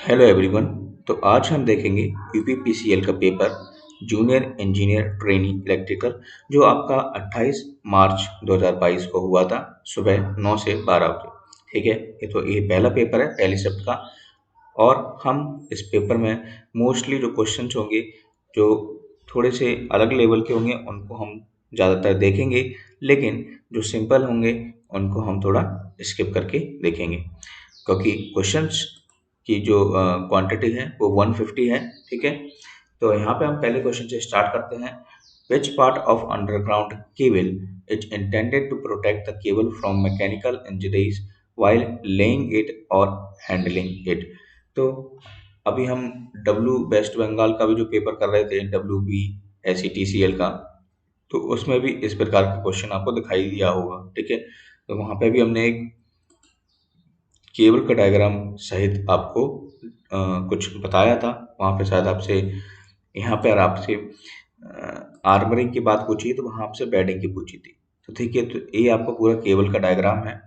Hello everyone. तो आज हम देखेंगे यूपीपीसीएल का paper junior engineer trainee electrical जो आपका 28 मार्च 2022 को हुआ था सुबह 9 से 12 बजे। ठीक है, ये पहला पेपर है पहली शिफ्ट का। और हम इस पेपर में मोस्टली जो क्वेश्चंस होंगे जो थोड़े से अलग लेवल के होंगे उनको हम ज़्यादातर देखेंगे, लेकिन जो सिंपल होंगे उनको हम थोड़ा स्किप करके देखेंगे, क्योंकि क्वेश्चंस की जो क्वांटिटी है वो 150 है। ठीक है, तो यहाँ पे हम पहले क्वेश्चन से स्टार्ट करते हैं। Which part of underground cable is intended to protect the cable from mechanical injuries while laying it और हैंडलिंग इट। तो अभी हम डब्ल्यू वेस्ट बंगाल का भी जो पेपर कर रहे थे W B S C T C L का, तो उसमें भी इस प्रकार का क्वेश्चन आपको दिखाई दिया होगा। ठीक है, तो वहाँ पे भी हमने एक केबल का डायग्राम सहित आपको कुछ बताया था। वहाँ पे शायद आपसे यहाँ पर आपसे आर्मरिंग की बात पूछी तो वहाँ आपसे बेडिंग की पूछी थी। तो ठीक है, तो ये आपका पूरा केबल का डायग्राम है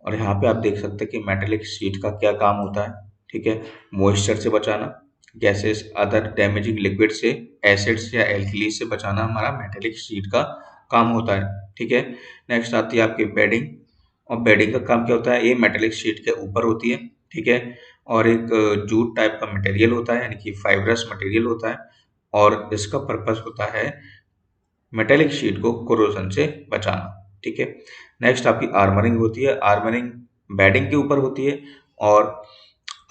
और यहाँ पे आप देख सकते हैं कि मेटेलिक शीट का क्या काम होता है। ठीक है, मॉइस्चर से बचाना, गैसेस अदर डैमेजिंग लिक्विड से, एसिड्स या एल्कली से बचाना हमारा मेटेलिक शीट का काम होता है। ठीक है, नेक्स्ट आती है आपकी बेडिंग। और बेडिंग का काम क्या होता है, ये मेटेलिक शीट के ऊपर होती है। ठीक है, और एक जूट टाइप का मटेरियल होता है, यानी कि फाइब्रस मटेरियल होता है, और इसका पर्पस होता है मेटेलिक शीट को कोरोजन से बचाना। ठीक है, नेक्स्ट आपकी आर्मरिंग होती है। आर्मरिंग बेडिंग के ऊपर होती है और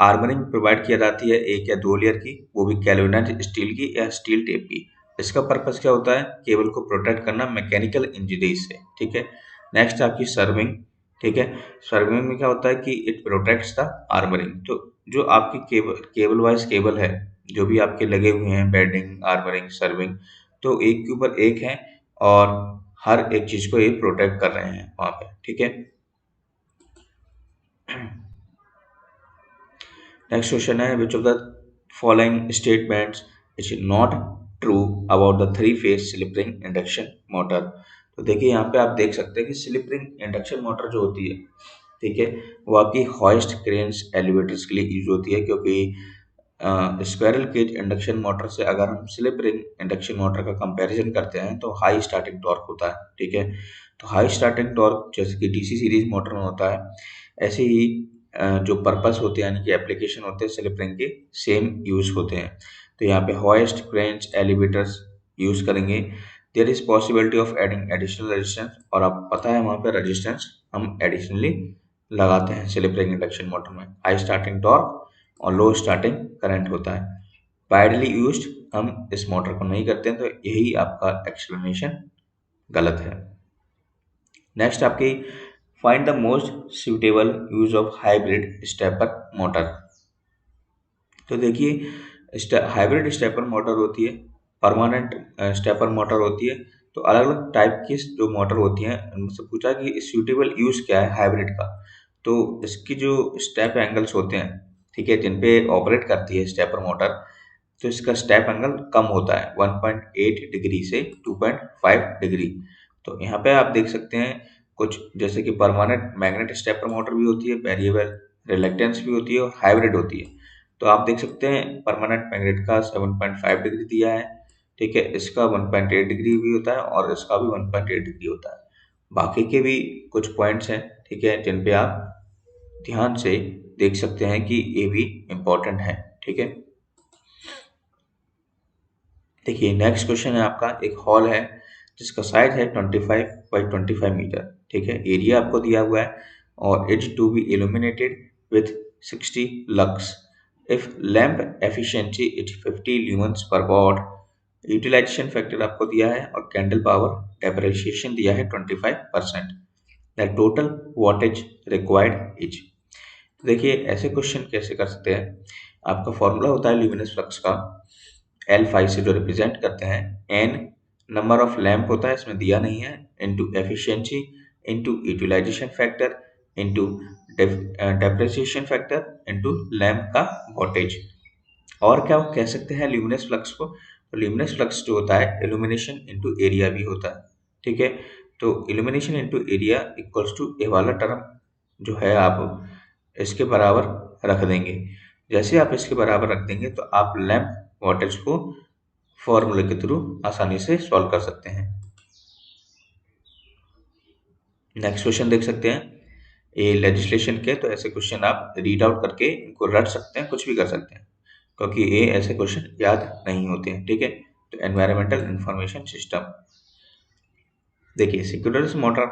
आर्मरिंग प्रोवाइड किया जाती है एक या दो लेयर की, वो भी गैल्वेनाइज्ड स्टील की या स्टील टेप की। इसका पर्पस क्या होता है, केबल को प्रोटेक्ट करना मैकेनिकल इंजरीज से। ठीक है, नेक्स्ट आपकी सर्विंग। ठीक है, सर्विंग में क्या होता है कि इट प्रोटेक्ट्स द आर्मरिंग। तो जो आपकी केबल वाइज केबल है, जो भी आपके लगे हुए हैं बेडिंग आर्मरिंग सर्विंग, तो एक के ऊपर एक है और हर एक चीज को ये प्रोटेक्ट कर रहे हैं वहां पे। ठीक है, नेक्स्ट क्वेश्चन है which of the following statements is not true about the three phase slip ring induction motor. तो देखिए यहाँ पे आप देख सकते हैं कि स्लिप रिंग इंडक्शन मोटर जो होती है, ठीक है, वो आपकी हॉइस्ट क्रेन्स एलिवेटर्स के लिए यूज होती है, क्योंकि स्क्वायरल केज इंडक्शन मोटर से अगर हम स्लिप रिंग इंडक्शन मोटर का कंपैरिजन करते हैं तो हाई स्टार्टिंग टॉर्क होता है। ठीक है, तो हाई स्टार्टिंग टॉर्क जैसे कि डीसी सीरीज मोटर में होता है, ऐसे ही जो पर्पस होते हैं यानी कि एप्लीकेशन होते हैं स्लिप रिंग के सेम यूज होते हैं। तो यहाँ पे हॉइस्ट क्रेन्स एलिवेटर्स यूज करेंगे। There is possibility of adding additional resistance, और आप पता है वहाँ पे रेजिस्टेंस हम एडिशनली लगाते हैं स्लिप रिंग इंडक्शन मोटर में। हाई स्टार्टिंग टॉर्क और लो स्टार्टिंग करंट होता है। वाइडली यूज्ड हम इस मोटर को नहीं करते हैं, तो यही आपका एक्सप्लेनेशन गलत है। नेक्स्ट आपकी find the most suitable use of hybrid stepper motor. तो देखिए हाइब्रिड स्टेपर मोटर होती है, परमानेंट स्टेपर मोटर होती है। तो अलग अलग टाइप की जो मोटर होती हैं उनसे पूछा कि सूटेबल यूज क्या है हाइब्रिड का। तो इसकी जो स्टेप एंगल्स होते हैं, ठीक है, जिन पे ऑपरेट करती है स्टेपर मोटर, तो इसका स्टेप एंगल कम होता है 1.8 डिग्री से 2.5 डिग्री। तो यहाँ पे आप देख सकते हैं कुछ जैसे कि परमानेंट मैग्नेट स्टेपर मोटर भी होती है, वेरिएबल रिलक्टेंस भी होती है और हाइब्रिड होती है। तो आप देख सकते हैं परमानेंट मैग्नेट का 7.5 डिग्री दिया है। ठीक है, इसका 1.8 डिग्री भी होता है और इसका भी 1.8 डिग्री होता है। बाकी के भी कुछ पॉइंट्स हैं, ठीक है, जिन पे आप ध्यान से देख सकते हैं कि ये भी इम्पोर्टेंट है। ठीक है, देखिए नेक्स्ट क्वेश्चन है आपका, एक हॉल है जिसका साइज है 25 बाई 25 मीटर। ठीक है, एरिया आपको दिया हुआ है और is to be illuminated with 60 lux if lamp efficiency is 50 lumens per watt. Utilization factor आपको दिया है और कैंडल पावर डेप्रिसिएशन दिया है 25%। The total wattage required is. देखिए ऐसे क्वेश्चन कैसे कर सकते हैं, आपका फॉर्मूला होता है ल्यूमिनस फ्लक्स का, L5 से जो रिप्रेजेंट करते हैं, n नंबर ऑफ लैम्प होता है, इसमें दिया नहीं है, into efficiency into utilization factor into depreciation factor into lamp का वोल्टेज। और क्या कह सकते हैं ल्यूमिनस फ्लक्स को, तो ल्यूमिनस फ्लक्स जो होता है इल्यूमिनेशन इनटू एरिया भी होता है। ठीक है, तो illumination into area equals to A वाला टर्म जो है आप इसके बराबर रख देंगे। जैसे आप इसके बराबर रख देंगे तो आप लैंप वोल्टेज को फॉर्मूले के थ्रू आसानी से सॉल्व कर सकते हैं। नेक्स्ट क्वेश्चन देख सकते हैं, ये लेजिस्लेशन के, तो ऐसे क्वेश्चन आप रीड आउट करके इनको रट सकते हैं, कुछ भी कर सकते हैं, क्योंकि ये ऐसे क्वेश्चन याद नहीं होते हैं, ठीक है। तो एनवायरमेंटल इंफॉर्मेशन सिस्टम, देखिए synchronous motor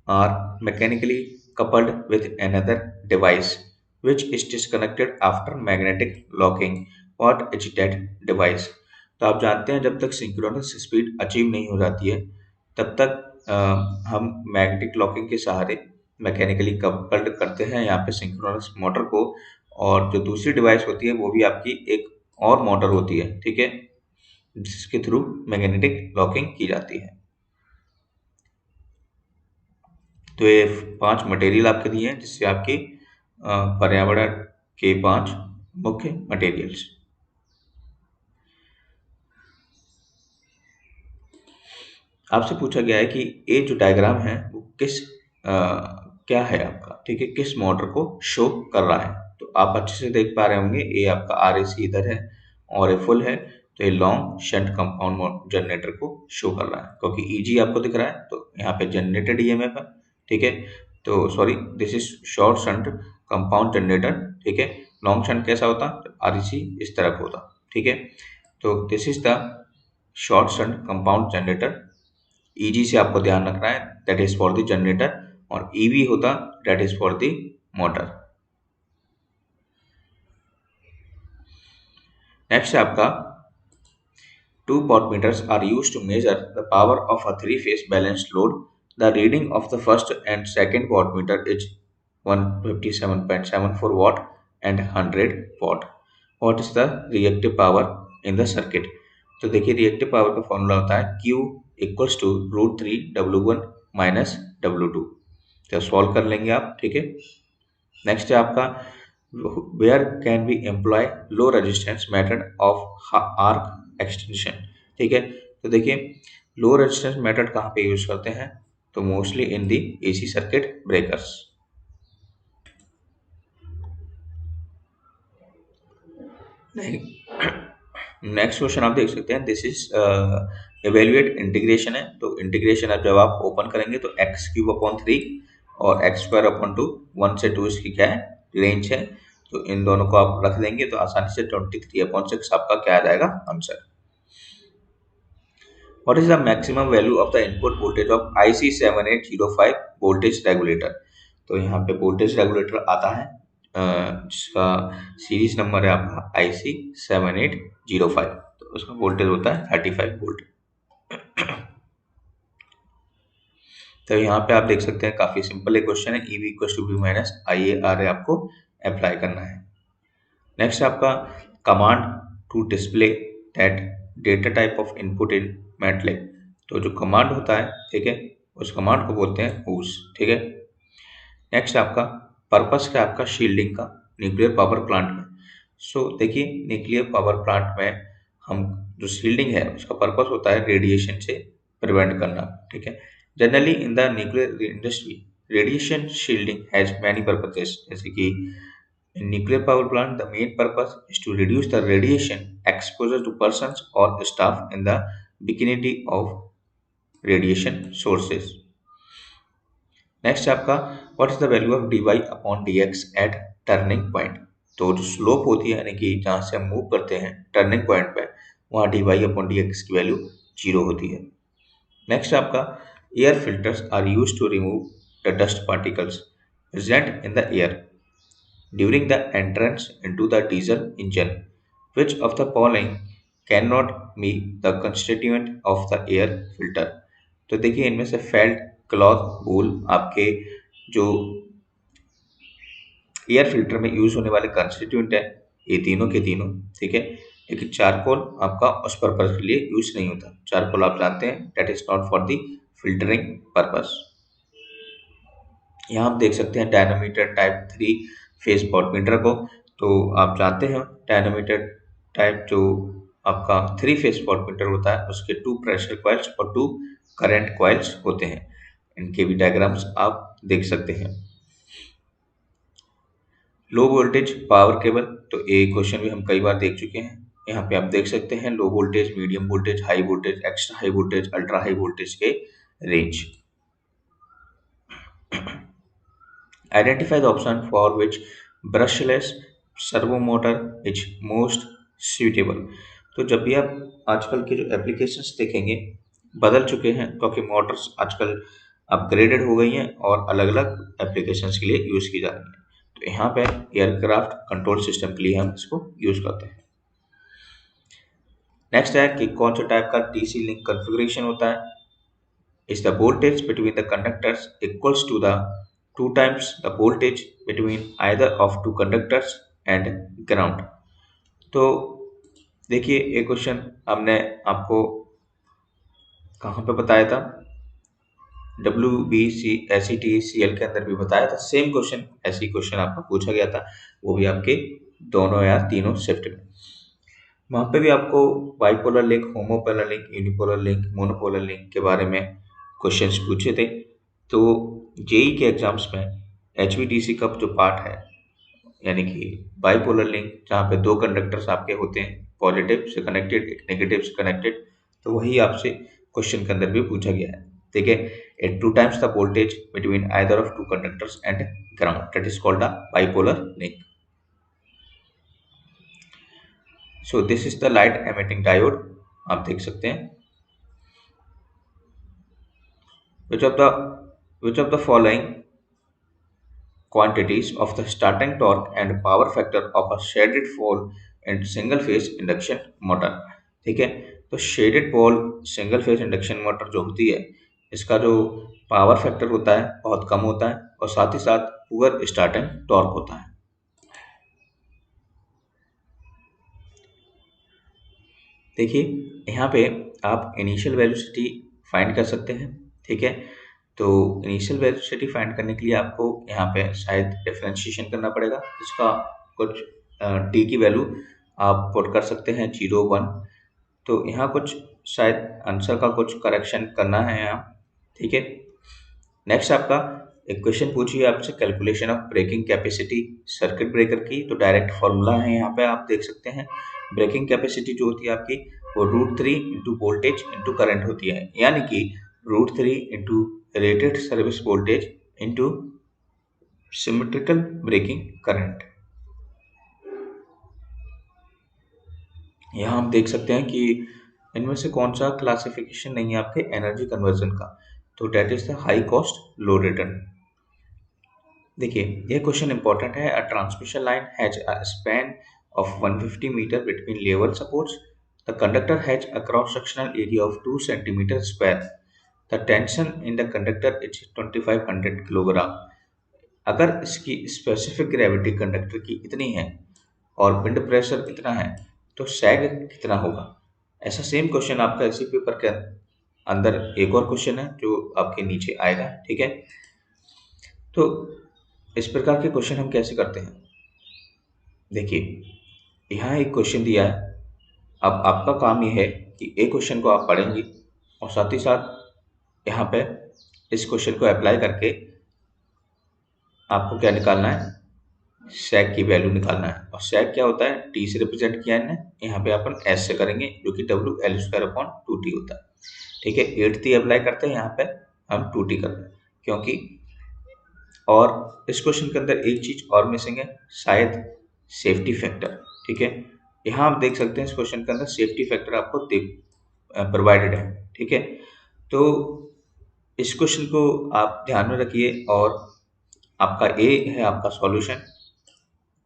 are mechanically coupled with another device which is disconnected after magnetic locking. What is that device? तो आप जानते हैं जब तक सिंक्रोनस स्पीड अचीव नहीं हो जाती है तब तक हम मैग्नेटिक लॉकिंग के सहारे मैकेनिकली कपल्ड करते हैं यहाँ पे सिंक्रोनस मोटर को, और जो दूसरी डिवाइस होती है वो भी आपकी एक और मोटर होती है, ठीक है, जिसके थ्रू मैग्नेटिक लॉकिंग की जाती है। तो ये 5 मटेरियल आपके दिए हैं जिससे आपकी पर्यावरण के 5 मुख्य मटेरियल्स। आपसे पूछा गया है कि ये जो डायग्राम है वो क्या है आपका, ठीक है, किस मोटर को शो कर रहा है। तो आप अच्छे से देख पा रहे होंगे, ये आपका आरएसी इधर है और ये फुल है, तो ये लॉन्ग शंट कंपाउंड जनरेटर को शो कर रहा है, क्योंकि ईजी आपको दिख रहा है तो यहाँ पे जनरेटेड ईएमएफ है, ठीक है। तो sorry, this is short shunt compound generator, ठीक है। लॉन्ग शंट कैसा होता, आरएसी इस तरफ होता, ठीक है। तो this is the short shunt compound generator. Easy से आपको ध्यान रखना है, that is for the generator, और ईवी होता that is for the motor. Next है आपका, two wattmeters are used to measure the power of a three-phase balanced load. The reading of the first and second wattmeter is 157.74 watt and 100 watt. What is the reactive power in the circuit? तो देखिए reactive power का formula होता है Q equals to √3 W1 minus W2। तो solve कर लेंगे आप, ठीक है। नेक्स्ट है आपका, where can be employ low resistance method of arc extension, ठीक है। तो देखिए लो रेजिस्टेंस मेथड कहाँ पे यूज करते हैं, तो mostly in the AC circuit breakers. Next question आप देख सकते हैं, दिस इज एवेल्युएट इंटीग्रेशन है। तो इंटीग्रेशन अब जब आप ओपन करेंगे तो x³ अपॉन 3 और x² अपॉन 2, 1 से 2 इसकी क्या है, रेंज है। तो इन दोनों को आप रख देंगे तो आसानी से 23/6 आपका क्या आ जाएगा answer. What is the maximum value of the input voltage of IC7805 voltage regulator? तो यहाँ पे वोल्टेज रेगुलेटर आता है जिसका सीरीज नंबर है आपका IC7805, तो उसका वोल्टेज होता है 35 वोल्ट। तो यहाँ पे आप देख सकते हैं काफी सिंपल एक क्वेश्चन है, EV equal to V minus IAR आपको अप्लाई करना है। नेक्स्ट आपका, command to display that data type of input in MATLAB. तो जो कमांड होता है, ठीक है, उस कमांड को बोलते हैं हूज, ठीक है। नेक्स्ट आपका, पर्पस क्या आपका शील्डिंग का न्यूक्लियर पावर प्लांट में। सो देखिए न्यूक्लियर पावर प्लांट में हम जो शील्डिंग है उसका पर्पस होता है रेडिएशन से प्रिवेंट करना, ठीक है। Generally in the nuclear industry radiation shielding has many purposes, जैसे कि in nuclear power plant, the main purpose is to reduce the radiation exposure to persons or staff in the vicinity of radiation sources. Next आपका, what is the value of dy upon dx at turning point? तो जो slope होती है यानी कि जहाँ से हम मूव करते हैं टर्निंग पॉइंट पे, वहाँ dy अपॉन dx की वैल्यू 0 होती है। नेक्स्ट आपका, air filters are use to remove the dust particles present in the air during the entrance into the diesel engine. Which of the following cannot be the constituent of the air filter? तो देखिए इनमें से felt, cloth, वूल आपके जो air filter में use होने वाले constituent है, ये तीनों के तीनों, ठीक है। लेकिन चारकोल आपका उस पर्पज के लिए यूज नहीं होता। चारकोल आप जानते हैं that is not for the filtering purpose. यहाँ आप देख सकते हैं डायनामीटर टाइप 3 फेस वॉटमीटर को। तो आप जानते हैं डायनामीटर टाइप जो आपका 3 फेस वॉटमीटर होता है उसके 2 प्रेशर कॉइल्स और 2 करंट कॉइल्स होते हैं। इनके भी डायग्राम्स आप देख सकते हैं। लो वोल्टेज पावर केबल, तो ये क्वेश्चन भी हम कई बार देख चुके हैं। यहाँ पे आप देख सकते हैं low voltage, medium voltage, high voltage, extra high voltage, ultra high voltage के range. Identify the option for which brushless servo motor is most suitable। तो जब भी आप आजकल के जो एप्लीकेशंस देखेंगे बदल चुके हैं, क्योंकि मोटर्स आजकल अपग्रेडेड हो गई हैं और अलग अलग एप्लीकेशंस के लिए यूज़ की जा रही हैं। तो यहाँ पे एयरक्राफ्ट कंट्रोल सिस्टम के लिए हम इसको यूज़ करते हैं। नेक्स्ट है कि कौन सा टाइप का डीसी लिंक कॉन्फ़िगरेशन होता है। Is the voltage between the conductors equals to the 2 times the voltage between either of two conductors and ground। तो देखिए ये क्वेश्चन हमने आपको कहाँ पे बताया था, WBCSET-CL के अंदर भी बताया था। सेम क्वेश्चन, ऐसी क्वेश्चन आपका पूछा गया था, वो भी आपके दोनों या तीनों शिफ्ट में। वहाँ पे भी आपको bipolar link, homopolar link, unipolar link, monopolar link के बारे में क्वेश्चंस पूछे थे। तो जेई के एग्जाम्स में HVDC का जो पार्ट है, यानी कि बाइपोलर लिंक, जहाँ पे दो कंडक्टर्स आपके होते हैं, पॉजिटिव से कनेक्टेड, एक नेगेटिव से कनेक्टेड, तो वही आपसे क्वेश्चन के अंदर भी पूछा गया है। ठीक है, at 2 times the voltage between either of two conductors and ground, that is called a bipolar link. So this is the light emitting diode, आप देख सकते हैं। which of the following quantities of the starting torque and power factor of a shaded pole and single phase induction motor। ठीक है, तो shaded pole single phase induction motor जो होती है, इसका जो पावर फैक्टर होता है बहुत कम होता है और साथ ही साथ पुअर स्टार्टिंग टॉर्क होता है। देखिए यहाँ पे आप इनिशियल वेलोसिटी फाइंड कर सकते हैं। ठीक है, तो इनिशियल वेलोसिटी फाइंड करने के लिए आपको यहाँ पे शायद डिफरेंशिएशन करना पड़ेगा। इसका कुछ टी की वैल्यू आप पुट कर सकते हैं 0, 1। तो यहाँ कुछ शायद आंसर का कुछ करेक्शन करना है यहाँ। ठीक है, नेक्स्ट आपका एक क्वेश्चन पूछिए आपसे calculation of breaking capacity circuit breaker की। तो डायरेक्ट फॉर्मूला है यहाँ पे, आप देख सकते हैं। ब्रेकिंग कैपेसिटी जो होती है आपकी, वो √3 इंटू वोल्टेज इंटू करंट होती है, यानी कि √3 into rated service voltage into symmetrical breaking current. यहाँ हम देख सकते हैं कि इनमें से कौन सा क्लासिफिकेशन नहीं है आपके एनर्जी कन्वर्जन का, तो that is the high cost low return. देखिए ये क्वेश्चन इंपॉर्टेंट है। A transmission line has a span of 150 metre between level supports. The conductor has a cross sectional area of 2 centimetre square. The tension in the conductor is 2500 kilogram. अगर इसकी specific gravity conductor की इतनी है और wind pressure इतना है, तो सैग कितना होगा। ऐसा सेम क्वेश्चन आपका इसी पेपर के अंदर एक और क्वेश्चन है जो आपके नीचे आएगा। ठीक है, तो इस प्रकार के क्वेश्चन हम कैसे करते हैं। देखिए यहाँ एक क्वेश्चन दिया है, अब आपका काम ये है कि एक क्वेश्चन को आप पढ़ेंगे और साथ ही साथ यहाँ पे इस क्वेश्चन को अप्लाई करके आपको क्या निकालना है, सैग की वैल्यू निकालना है। और सैग क्या होता है, टी से रिप्रेजेंट किया है, यहाँ पे अपन एस से करेंगे, जो कि WL²/2T होता है। ठीक है, 8T अप्लाई करते हैं, यहाँ पे हम 2T कर रहे हैं क्योंकि, और इस क्वेश्चन के अंदर एक चीज और मिसिंग है, शायद सेफ्टी फैक्टर। ठीक है, यहाँ आप देख सकते हैं इस क्वेश्चन के अंदर सेफ्टी फैक्टर आपको प्रोवाइडेड है। ठीक है, तो इस क्वेश्चन को आप ध्यान में रखिए और आपका ए है आपका सॉल्यूशन,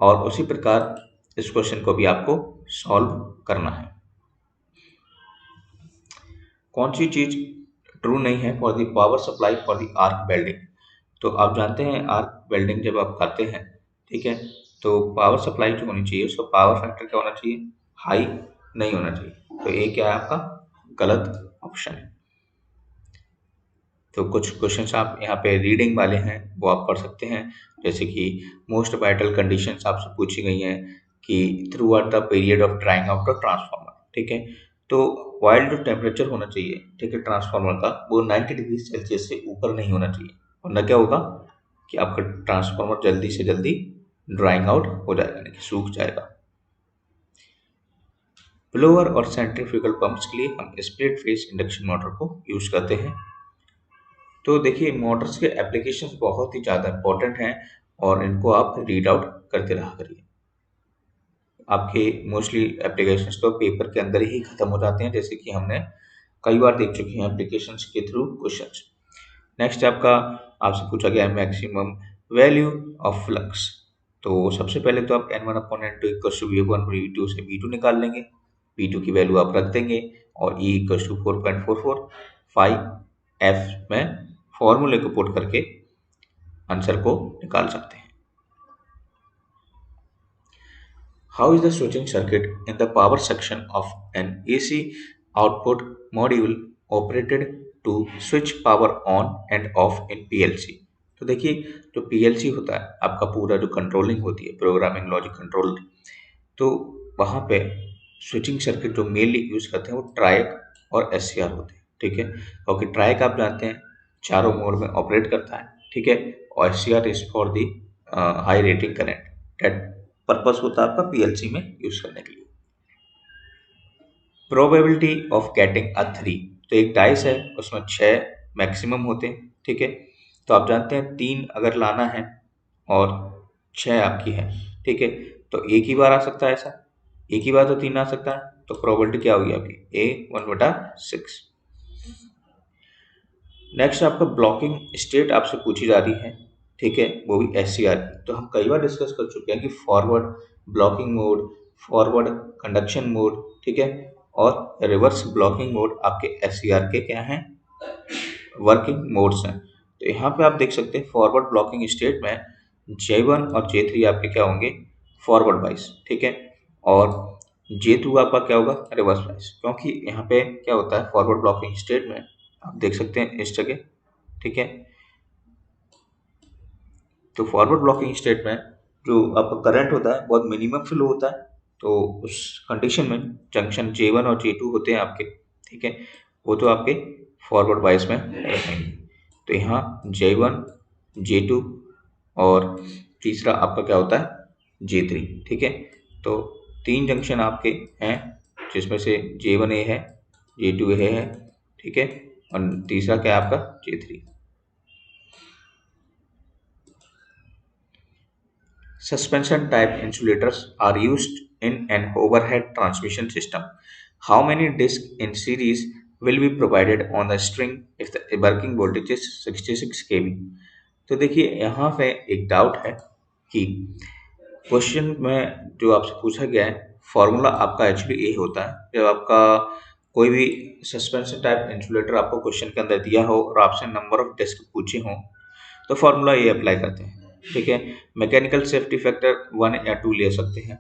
और उसी प्रकार इस क्वेश्चन को भी आपको सॉल्व करना है। कौन सी चीज ट्रू नहीं है for the power supply for the arc welding. तो आप जानते हैं आर्क वेल्डिंग जब आप करते हैं, ठीक है, तो पावर सप्लाई जो होनी चाहिए उसका पावर फैक्टर क्या होना चाहिए, हाई नहीं होना चाहिए। तो ये क्या है आपका गलत ऑप्शन है। तो कुछ क्वेश्चंस आप यहाँ पे रीडिंग वाले हैं वो आप पढ़ सकते हैं, जैसे कि मोस्ट वाइटल कंडीशंस आपसे पूछी गई हैं कि through out the period of drawing out of transformer. ठीक है, तो वाइल्ड जो टेम्परेचर होना चाहिए, ठीक है, ट्रांसफार्मर का, वो 90 डिग्री सेल्सियस से ऊपर नहीं होना चाहिए, वरना क्या होगा कि आपका ट्रांसफार्मर जल्दी से जल्दी ड्राइंग आउट हो जाएगा, यानी कि सूख जाएगा। ब्लोअर और सेंट्रीफ्यूगल पंप्स के लिए हम स्प्लिट फेस इंडक्शन मोटर को यूज करते हैं। तो देखिए मोटर्स के एप्लीकेशंस बहुत ही ज़्यादा इंपॉर्टेंट हैं और इनको आप रीड आउट करते रहा करिए। आपके मोस्टली एप्लीकेशंस तो पेपर के अंदर ही खत्म हो जाते हैं, जैसे कि हमने कई बार देख चुके हैं एप्लीकेशंस के थ्रू क्वेश्चंस। नेक्स्ट आपका आपसे पूछा गया है मैक्सिमम वैल्यू ऑफ फ्लक्स। तो सबसे पहले तो आप N1 upon N2 equal to V1 V2 से V2 निकाल लेंगे। V2 की वैल्यू आप रख देंगे और E equal to 4.44 five F में फॉर्मूले को पुट करके आंसर को निकाल सकते हैं। How is the switching circuit in the power section of an AC output module operated to switch power on and off in PLC? तो देखिए जो PLC होता है आपका पूरा जो कंट्रोलिंग होती है, प्रोग्रामिंग लॉजिक कंट्रोल, तो वहाँ पे स्विचिंग सर्किट जो मेनली यूज करते हैं वो ट्राइक और SCR होते हैं, ठीक है। क्योंकि ट्राइक आप जानते हैं चारों मोड में ऑपरेट करता है, ठीक है, और SCR is for the high rating current, that purpose होता है आपका PLC में यूज करने के लिए। प्रोबेबिलिटी ऑफ गेटिंग अ 3, तो एक डाइस है उसमें 6 मैक्सिमम होते हैं, ठीक है। तो आप जानते हैं 3 अगर लाना है और 6 आपकी है, ठीक है, तो एक ही बार आ सकता है, ऐसा एक ही बार तो 3 आ सकता है, तो प्रोबेबिलिटी क्या होगी आपकी A 1/6। नेक्स्ट आपका ब्लॉकिंग स्टेट आपसे पूछी जा रही है, ठीक है, वो भी SCR की। तो हम कई बार डिस्कस कर चुके हैं कि forward blocking mode, forward conduction mode, ठीक है, और रिवर्स ब्लॉकिंग मोड आपके SCR के क्या हैं, वर्किंग मोड्स हैं। तो यहाँ पे आप देख सकते हैं फॉरवर्ड ब्लॉकिंग स्टेट में J1 और J3 आपके क्या होंगे, फॉरवर्ड बाइस, ठीक है, और J2 आपका क्या होगा, रिवर्स बाइस। क्योंकि यहाँ पे क्या होता है फॉरवर्ड ब्लॉकिंग स्टेट में आप देख सकते हैं इस जगह, ठीक है, तो फॉरवर्ड ब्लॉकिंग स्टेट में जो आपका करंट होता है बहुत मिनिमम फ्लो होता है, तो उस कंडीशन में जंक्शन J1 और J2 होते हैं आपके, ठीक है, वो तो आपके फॉरवर्ड बाइस में रहेंगे। तो यहाँ J1 J2 और तीसरा आपका क्या होता है J3, ठीक है। तो 3 जंक्शन आपके हैं जिसमें से J1 A है, J2 A है, ठीक है, और तीसरा क्या है आपका J3। Suspension type insulators are used in an overhead transmission system. How many discs in series will be provided on the string if the working voltage is 66 kV? तो देखिए यहाँ पे एक डाउट है कि क्वेश्चन में जो आपसे पूछा गया है फॉर्मूला आपका एक्चुअली ये होता है, जब आपका कोई भी सस्पेंशन टाइप इंसुलेटर आपको क्वेश्चन के अंदर दिया हो और आपसे नंबर ऑफ डिस्क पूछे हों तो फॉर्मूला ये अप्लाई करते हैं, ठीक है। मैकेनिकल सेफ्टी फैक्टर 1 या 2 ले सकते हैं,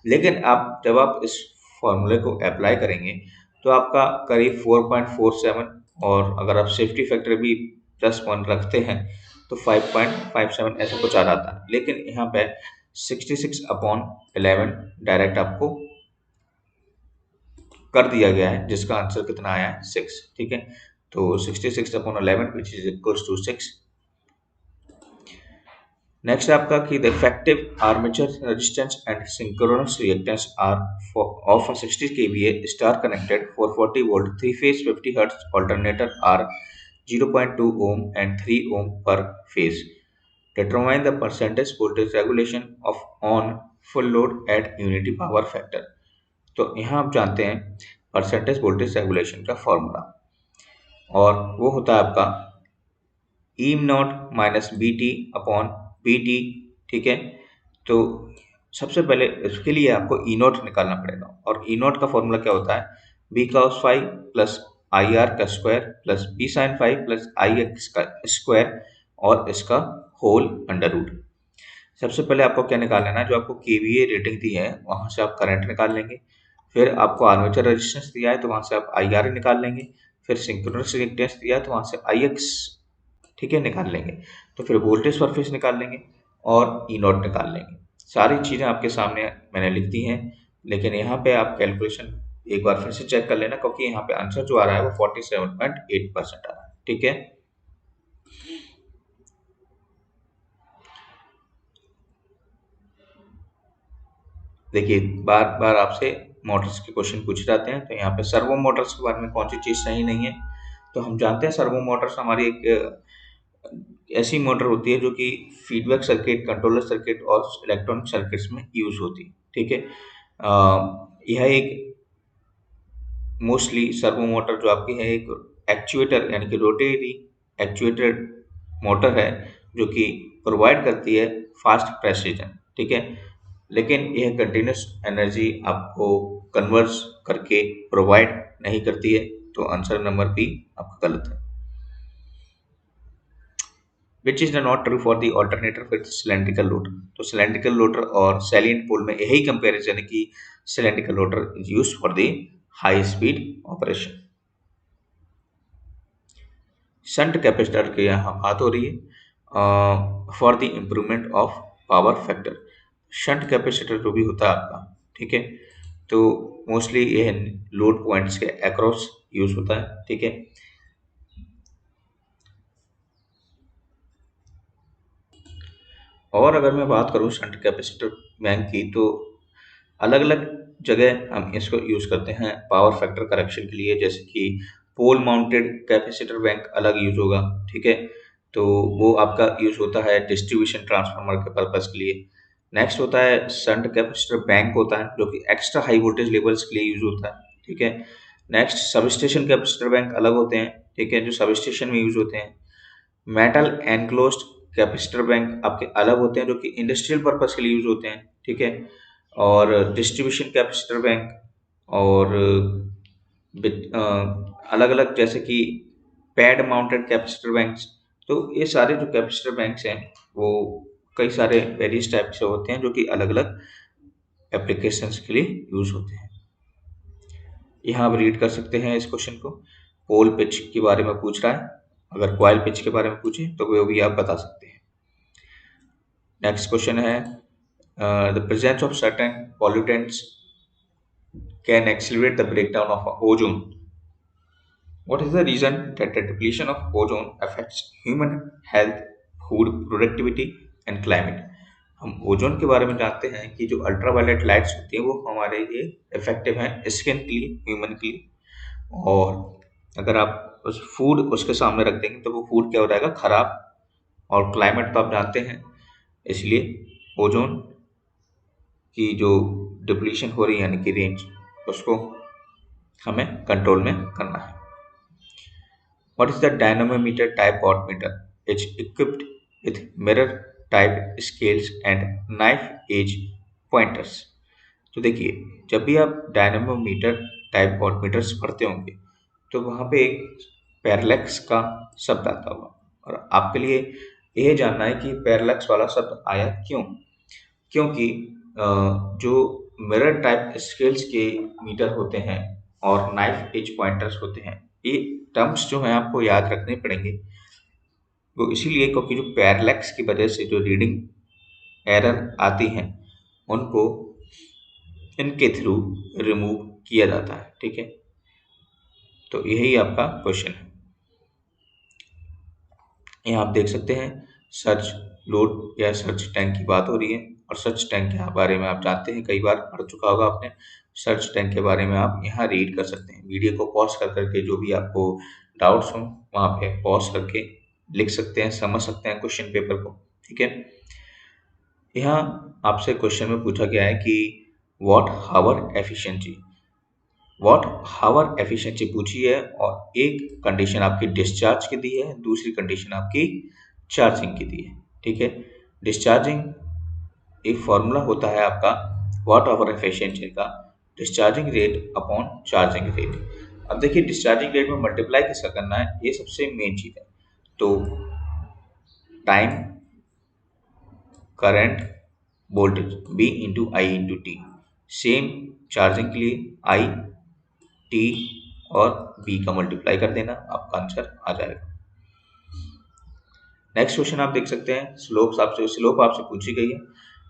लेकिन आप जब आप इस फॉर्मूले को अप्लाई करेंगे तो आपका करीब 4.47, और अगर आप सेफ्टी फैक्टर भी +1 रखते हैं तो 5.57 ऐसा कुछ आ जाता है। लेकिन यहाँ पे 66/11 डायरेक्ट आपको कर दिया गया है, जिसका आंसर कितना आया है 6, ठीक है। तो 66/11 which is equals to 6। Next आपका कि the effective armature resistance and synchronous reactance are of 60 kVA star connected 440 volt 3 phase 50 hertz alternator are 0.2 ohm and 3 ohm per phase. Determine the percentage voltage regulation of on full load at unity power factor. तो यहाँ आप जानते हैं percentage voltage regulation का formula, और वो होता है आपका E not minus B T upon B T, ठीक है। तो सबसे पहले इसके लिए आपको ई नॉट निकालना पड़ेगा, और ई नॉट का फॉर्मूला क्या होता है, B cos phi plus I R का square plus B sin phi plus I X का स्क्वायर और इसका होल अंडर रूट। सबसे पहले आपको क्या निकाल लेना है, जो आपको केवीए रेटिंग दी है वहां से आप करंट निकाल लेंगे, फिर आपको आर्मेचर रेजिस्टेंस दिया है तो वहां से आप आई आर निकाल लेंगे, फिर सिंक्रोनस रिएक्टेंस दिया है तो वहां से आई एक्स, ठीक है, निकाल लेंगे, तो फिर वोल्टेज सरफेस निकाल लेंगे और ई नॉट निकाल लेंगे। सारी चीज़ें आपके सामने मैंने लिख दी हैं, लेकिन यहाँ पे आप कैलकुलेशन एक बार फिर से चेक कर लेना, क्योंकि यहाँ पे आंसर जो आ रहा है वो 47.8% आ रहा है, ठीक है। देखिए बार बार आपसे मोटर्स के क्वेश्चन पूछे जाते हैं, तो यहाँ पे सर्वो मोटर्स के बारे में कौन सी चीज़ सही नहीं है, तो हम जानते हैं सर्वो मोटर्स हमारी एक ऐसी मोटर होती है जो कि फीडबैक सर्किट, कंट्रोलर सर्किट और इलेक्ट्रॉनिक सर्किट्स में यूज होती है। ठीक है, यह एक मोस्टली सर्वो मोटर जो आपकी है एक एक्चुएटर यानी कि रोटेटरी एक्चुएटेड मोटर है जो कि प्रोवाइड करती है फास्ट प्रेसिजन। ठीक है, लेकिन यह कंटिन्यूस एनर्जी आपको कन्वर्स करके प्रोवाइड नहीं करती है, तो आंसर नंबर बी आपका गलत है। Which is not true for the alternator with cylindrical rotor, तो सिलेंड्रिकल रोटर और सैलिएंट पोल में यही कंपैरिजन है कि cylindrical rotor is used for the high speed operation. Shunt capacitor की यहाँ बात हो रही है for the improvement of power factor. Shunt capacitor जो भी होता है आपका, ठीक है, तो मोस्टली यह लोड पॉइंट्स के अक्रॉस यूज होता है। ठीक है, और अगर मैं बात करूँ शंट कैपेसिटर बैंक की, तो अलग अलग जगह हम इसको यूज करते हैं पावर फैक्टर करेक्शन के लिए, जैसे कि पोल माउंटेड कैपेसिटर बैंक अलग यूज होगा। ठीक है, तो वो आपका यूज होता है डिस्ट्रीब्यूशन ट्रांसफार्मर के पर्पज के लिए। नेक्स्ट होता है शंट कैपेसिटर बैंक होता है जो कि एक्स्ट्रा हाई वोल्टेज लेवल्स के लिए यूज होता है। ठीक है, next sub station capacitor bank अलग होते हैं, ठीक है, जो सब स्टेशन में यूज होते हैं। मेटल एनक्लोज्ड कैपेसिटर बैंक आपके अलग होते हैं जो कि इंडस्ट्रियल पर्पज के लिए यूज होते हैं। ठीक है, और डिस्ट्रीब्यूशन कैपेसिटर बैंक और अलग अलग जैसे कि पैड माउंटेड कैपेसिटर बैंक्स। तो ये सारे जो कैपेसिटर बैंक्स हैं वो कई सारे वेरियस टाइप से होते हैं जो कि अलग अलग एप्लीकेशंस के लिए यूज होते हैं। यहाँ आप रीड कर सकते हैं इस क्वेश्चन को। पोल पिच के बारे में पूछ रहा है, अगर कॉइल पिच के बारे में पूछे तो वो भी आप बता सकते हैं। नेक्स्ट क्वेश्चन है the presence of certain pollutants can accelerate the breakdown of ozone. What is the reason that the depletion of ozone affects human health, food productivity and climate? हम ओजोन के बारे में जानते हैं कि जो अल्ट्रावायलेट लाइट्स होती हैं वो हमारे लिए इफेक्टिव हैं स्किन के लिए, ह्यूमन के लिए, और अगर आप उस फूड उसके सामने रख देंगे तो वो फूड क्या हो जाएगा, खराब। और क्लाइमेट तो आप जानते हैं, इसलिए ओजोन की जो डिप्लीशन हो रही है यानी कि रेंज, उसको हमें कंट्रोल में करना है। What is the dynamometer type wattmeter? It's equipped with mirror type scales and knife edge pointers. तो देखिए जब भी आप डायनामोमीटर टाइप वॉटमीटर्स पढ़ते होंगे तो वहाँ पे एक पैरेलैक्स का शब्द आता होगा, और आपके लिए यह जानना है कि पैरेलैक्स वाला शब्द आया क्यों। क्योंकि जो मिरर टाइप स्केल्स के मीटर होते हैं और नाइफ एज पॉइंटर्स होते हैं, ये टर्म्स जो हैं आपको याद रखने पड़ेंगे। वो इसीलिए क्योंकि जो पैरेलैक्स की वजह से जो रीडिंग एरर आती हैं उनको इनके थ्रू रिमूव किया जाता है। ठीक है, तो यही आपका क्वेश्चन है। यहाँ आप देख सकते हैं सर्च लोड या सर्च टैंक की बात हो रही है, और सर्च टैंक के बारे में आप जानते हैं, कई बार पढ़ चुका होगा आपने। सर्च टैंक के बारे में आप यहाँ रीड कर सकते हैं, वीडियो को पॉज कर करके जो भी आपको डाउट्स हो वहाँ पे पॉज करके लिख सकते हैं, समझ सकते हैं क्वेश्चन पेपर को। ठीक है, यहाँ आपसे क्वेश्चन में पूछा गया है कि watt hour efficiency, watt hour efficiency पूछी है, और एक कंडीशन आपकी डिस्चार्ज की दी है, दूसरी कंडीशन आपकी चार्जिंग की दी है। ठीक है, डिस्चार्जिंग एक फॉर्मूला होता है आपका व्हाट हावर एफिशिएंसी का, discharging rate upon charging rate. अब देखिए डिस्चार्जिंग रेट में मल्टीप्लाई किसका करना है, ये सबसे मेन चीज है। तो time, current, voltage B into I into T, same charging के लिए आई, टी और बी का मल्टीप्लाई कर देना, आपका आंसर आ जाएगा। नेक्स्ट क्वेश्चन आप देख सकते हैं, स्लोप आपसे पूछी गई है,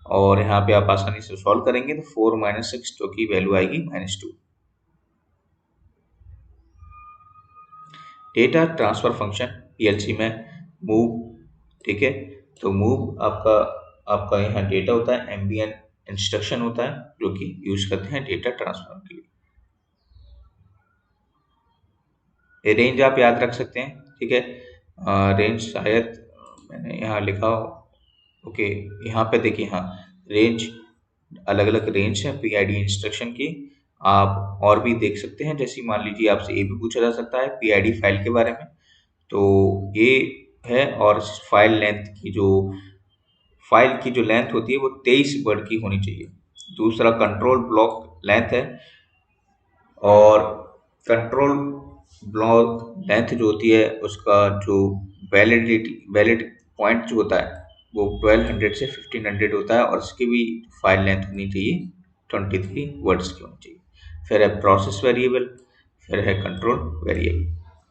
और यहाँ पे आप आसानी से सॉल्व करेंगे तो 4 - 6 जो की वैल्यू आएगी -2। डेटा ट्रांसफर फंक्शन पीएलसी में मूव, ठीक है, तो मूव आपका यहाँ डेटा होता है एम्बिएंट इंस्ट्रक्शन होता है जो कि यूज करते हैं डेटा ट्रांसफर के लिए। ये रेंज आप याद रख सकते हैं, ठीक है। रेंज शायद मैंने यहाँ लिखा हो, ओके, यहाँ पे देखिए, हाँ, रेंज, अलग अलग रेंज है पीआईडी इंस्ट्रक्शन की। आप और भी देख सकते हैं, जैसे मान लीजिए आपसे ये भी पूछा जा सकता है पीआईडी फाइल के बारे में, तो ये है। और फाइल लेंथ की जो फाइल की जो लेंथ होती है वो 23 वर्ड की होनी चाहिए। दूसरा कंट्रोल ब्लॉक लेंथ है, और कंट्रोल ब्लॉक लेंथ जो होती है उसका जो वैलिड पॉइंट जो होता है वो 1200 से 1500 होता है, और इसकी भी फाइल लेंथ होनी चाहिए 23 वर्ड्स की होनी चाहिए। फिर है प्रोसेस वेरिएबल, फिर है कंट्रोल वेरिएबल।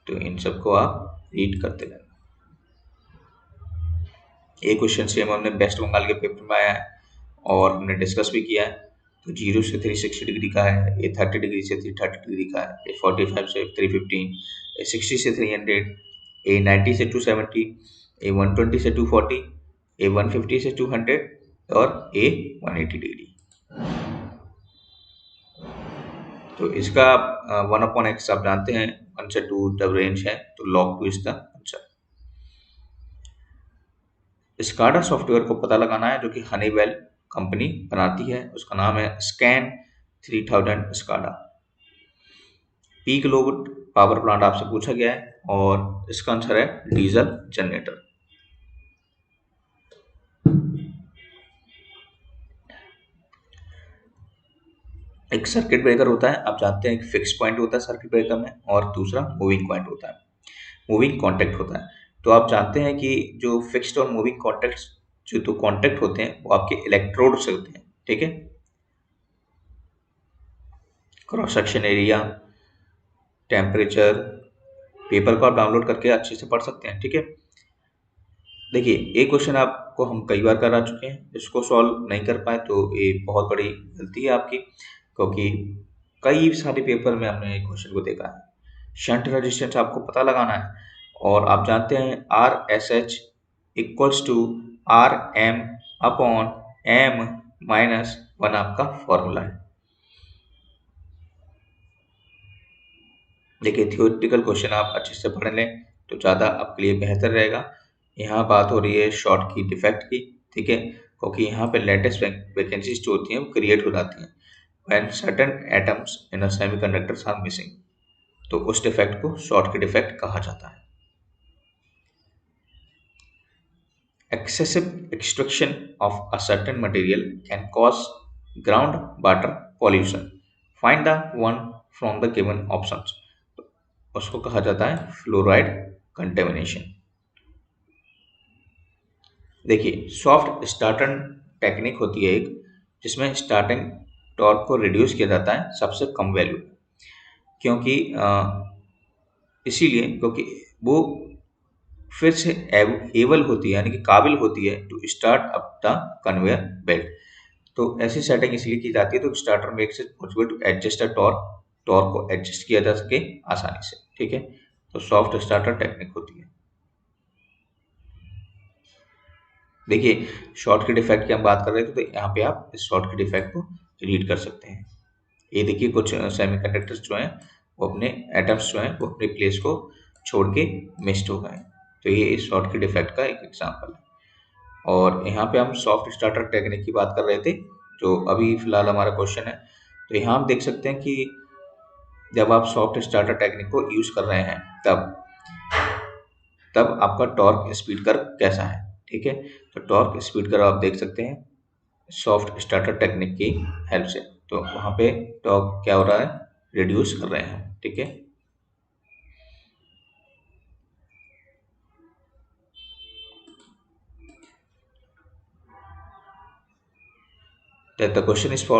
तो इन सबको आप रीड करते रहना। ये क्वेश्चन सेम हमने वेस्ट बंगाल के पेपर में आया है और हमने डिस्कस भी किया है। तो 0 से 360 डिग्री का है, ये 30 डिग्री से 330 डिग्री का है, ये 45 से 315, ये 60 से 300, ये 90 से 270, ये 120 से 240, ये 150 से 200, और ये 180 डिग्री। तो इसका 1/x आप जानते हैं, 1 से 2 जब रेंज है तो log 2 is the answer. SCADA software को पता लगाना है जो कि हनीवेल कंपनी बनाती है, उसका नाम है scan 3000 SCADA. Peak load power plant आपसे पूछा गया है और इसका आंसर है डीजल जनरेटर। एक सर्किट ब्रेकर होता है, आप जानते हैं, एक फिक्स पॉइंट होता है सर्किट ब्रेकर में, और दूसरा मूविंग पॉइंट होता है, मूविंग कॉन्टेक्ट होता है। तो आप जानते हैं कि जो फिक्स्ड और मूविंग कॉन्टेक्ट, जो दो कॉन्टेक्ट होते हैं वो आपके इलेक्ट्रोड से होते हैं, ठीक है। Cross section area, temperature, paper को आप डाउनलोड करके अच्छे से पढ़ सकते हैं, ठीक है। देखिए, एक क्वेश्चन आपको हम कई बार करा चुके हैं, इसको सॉल्व नहीं कर पाए तो ये बहुत बड़ी गलती है आपकी, क्योंकि कई सारे पेपर में हमने एक क्वेश्चन को देखा है। शंट रेजिस्टेंस आपको पता लगाना है, और आप जानते हैं RSH equals to RM upon M minus 1 आपका फॉर्मूला है। देखिए, थियोरेटिकल क्वेश्चन आप अच्छे से पढ़ लें तो ज़्यादा आपके लिए बेहतर रहेगा। यहाँ बात हो रही है शॉर्ट की डिफेक्ट की, ठीक है, क्योंकि यहाँ पे लेटेस्ट वैकेंसीज जो होती हैं वो क्रिएट हो जाती हैं when certain atoms in a semiconductors are missing. तो उस डिफेक्ट को शॉर्ट की डिफेक्ट कहा जाता है। Excessive extraction of a certain material can cause groundwater pollution. Find the one from the given options. उसको कहा जाता है फ्लोराइड कंटेमिनेशन। देखिए, सॉफ्ट स्टार्टर टेक्निक होती है एक, जिसमें स्टार्टिंग टॉर्क को रिड्यूस किया जाता है सबसे कम वैल्यू, क्योंकि इसीलिए क्योंकि वो फिर से एबल होती है, यानी कि काबिल होती है to start up the conveyor belt. तो ऐसी सेटिंग इसलिए की जाती है तो starter makes it possible to adjust the torque, torque को एडजस्ट किया जा सके आसानी से, ठीक है। तो सॉफ्ट स्टार्टर टेक्निक होती है। देखिए, शॉर्ट के डिफेक्ट की हम बात कर रहे थे, तो यहाँ पे आप इस शॉर्ट के डिफेक्ट को रीड कर सकते हैं। ये देखिए, कुछ सेमीकंडक्टर्स जो हैं वो अपने एटम्स जो हैं वो अपने प्लेस को छोड़ के मिस्ट हो गए, तो ये इस शॉर्ट के डिफेक्ट का एक एग्जाम्पल है। और यहाँ पे हम सॉफ्ट स्टार्टर टेक्निक की बात कर रहे थे, जो अभी फिलहाल हमारा क्वेश्चन है। तो यहाँ हम देख सकते हैं कि जब आप सॉफ्ट स्टार्टर टेक्निक को यूज कर रहे हैं तब तब आपका टॉर्क स्पीड कर्व कैसा है, ठीक है। तो टॉर्क स्पीड कर्व आप देख सकते हैं सॉफ्ट स्टार्टर टेक्निक की हेल्प से। तो वहाँ पे टॉर्क क्या हो रहा है, रिड्यूस कर रहे हैं, ठीक है। That the question is for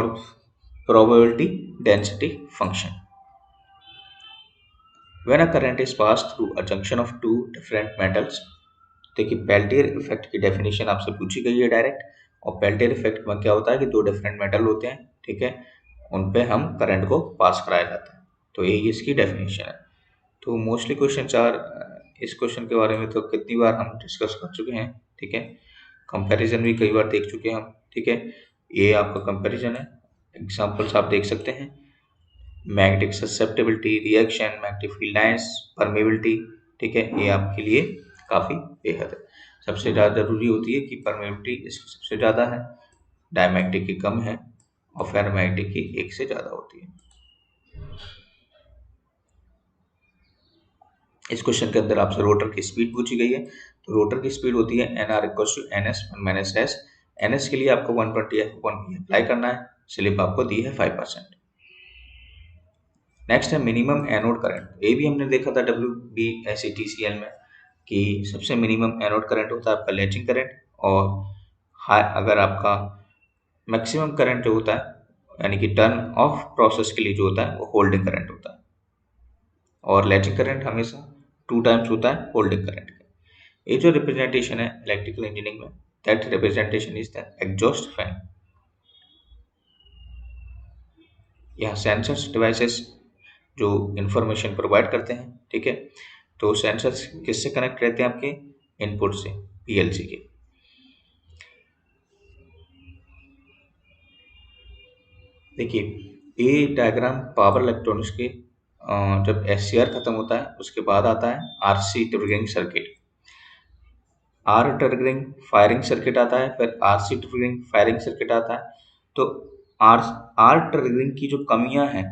probability density function. When a current is passed through a junction of two different metals, देखिए, पेल्टियर इफेक्ट की डेफिनेशन आपसे पूछी गई है डायरेक्ट, और पेल्टियर इफेक्ट में क्या होता है कि दो डिफरेंट मेटल होते हैं, ठीक है, उन पे हम करंट को पास कराया जाता है। तो यही इसकी डेफिनेशन है। तो मोस्टली क्वेश्चन चार, इस क्वेश्चन के बारे में तो कितनी बार हम डिस्कस कर चुके हैं, ठीक है। कंपैरिजन भी कई बार देख चुके हैं हम, ठीक है। ये आपका कंपैरिजन है। एग्जांपल्स आप देख सकते हैं, magnetic susceptibility, reaction, magnetic field lines, permeability. ठीक है, ये आपके लिए काफ़ी बेहद है। सबसे ज़्यादा जरूरी होती है कि परमेबिलिटी इसकी सबसे ज़्यादा है, डायमैग्नेटिक की कम है और फेरोमैग्नेटिक की एक से ज़्यादा होती है। इस क्वेश्चन के अंदर आपसे रोटर की स्पीड पूछी गई है, तो रोटर की स्पीड होती है nr equals to ns one minus S. ns के लिए आपको 120 f/p अप्लाई करना है, स्लिप आपको दी है 5%। नेक्स्ट है मिनिमम एनोड करंट। ये भी हमने देखा था WBSETCL में कि सबसे मिनिमम एनोड करंट होता है आपका लैचिंग करंट, और हाई अगर आपका मैक्सिमम करंट जो होता है यानी कि टर्न ऑफ प्रोसेस के लिए जो होता है वो होल्डिंग करंट होता है, और लैचिंग करंट हमेशा 2 टाइम्स होता है होल्डिंग करंट का। ये जो रिप्रेजेंटेशन है इलेक्ट्रिकल इंजीनियरिंग में, that representation is the exhaust fan. यहाँ सेंसर्स डिवाइसेस जो इंफॉर्मेशन प्रोवाइड करते हैं, ठीक है, तो सेंसर्स किससे कनेक्ट रहते हैं आपके इनपुट से, पीएलसी के। देखिए ये डायग्राम पावर इलेक्ट्रॉनिक्स के जब एससीआर खत्म होता है उसके बाद आता है RC triggering circuit. Or triggering firing circuit आता है, फिर आरसी ट्रिगरिंग फायरिंग सर्किट आता है। तो आर आर ट्रिगरिंग की जो कमियां हैं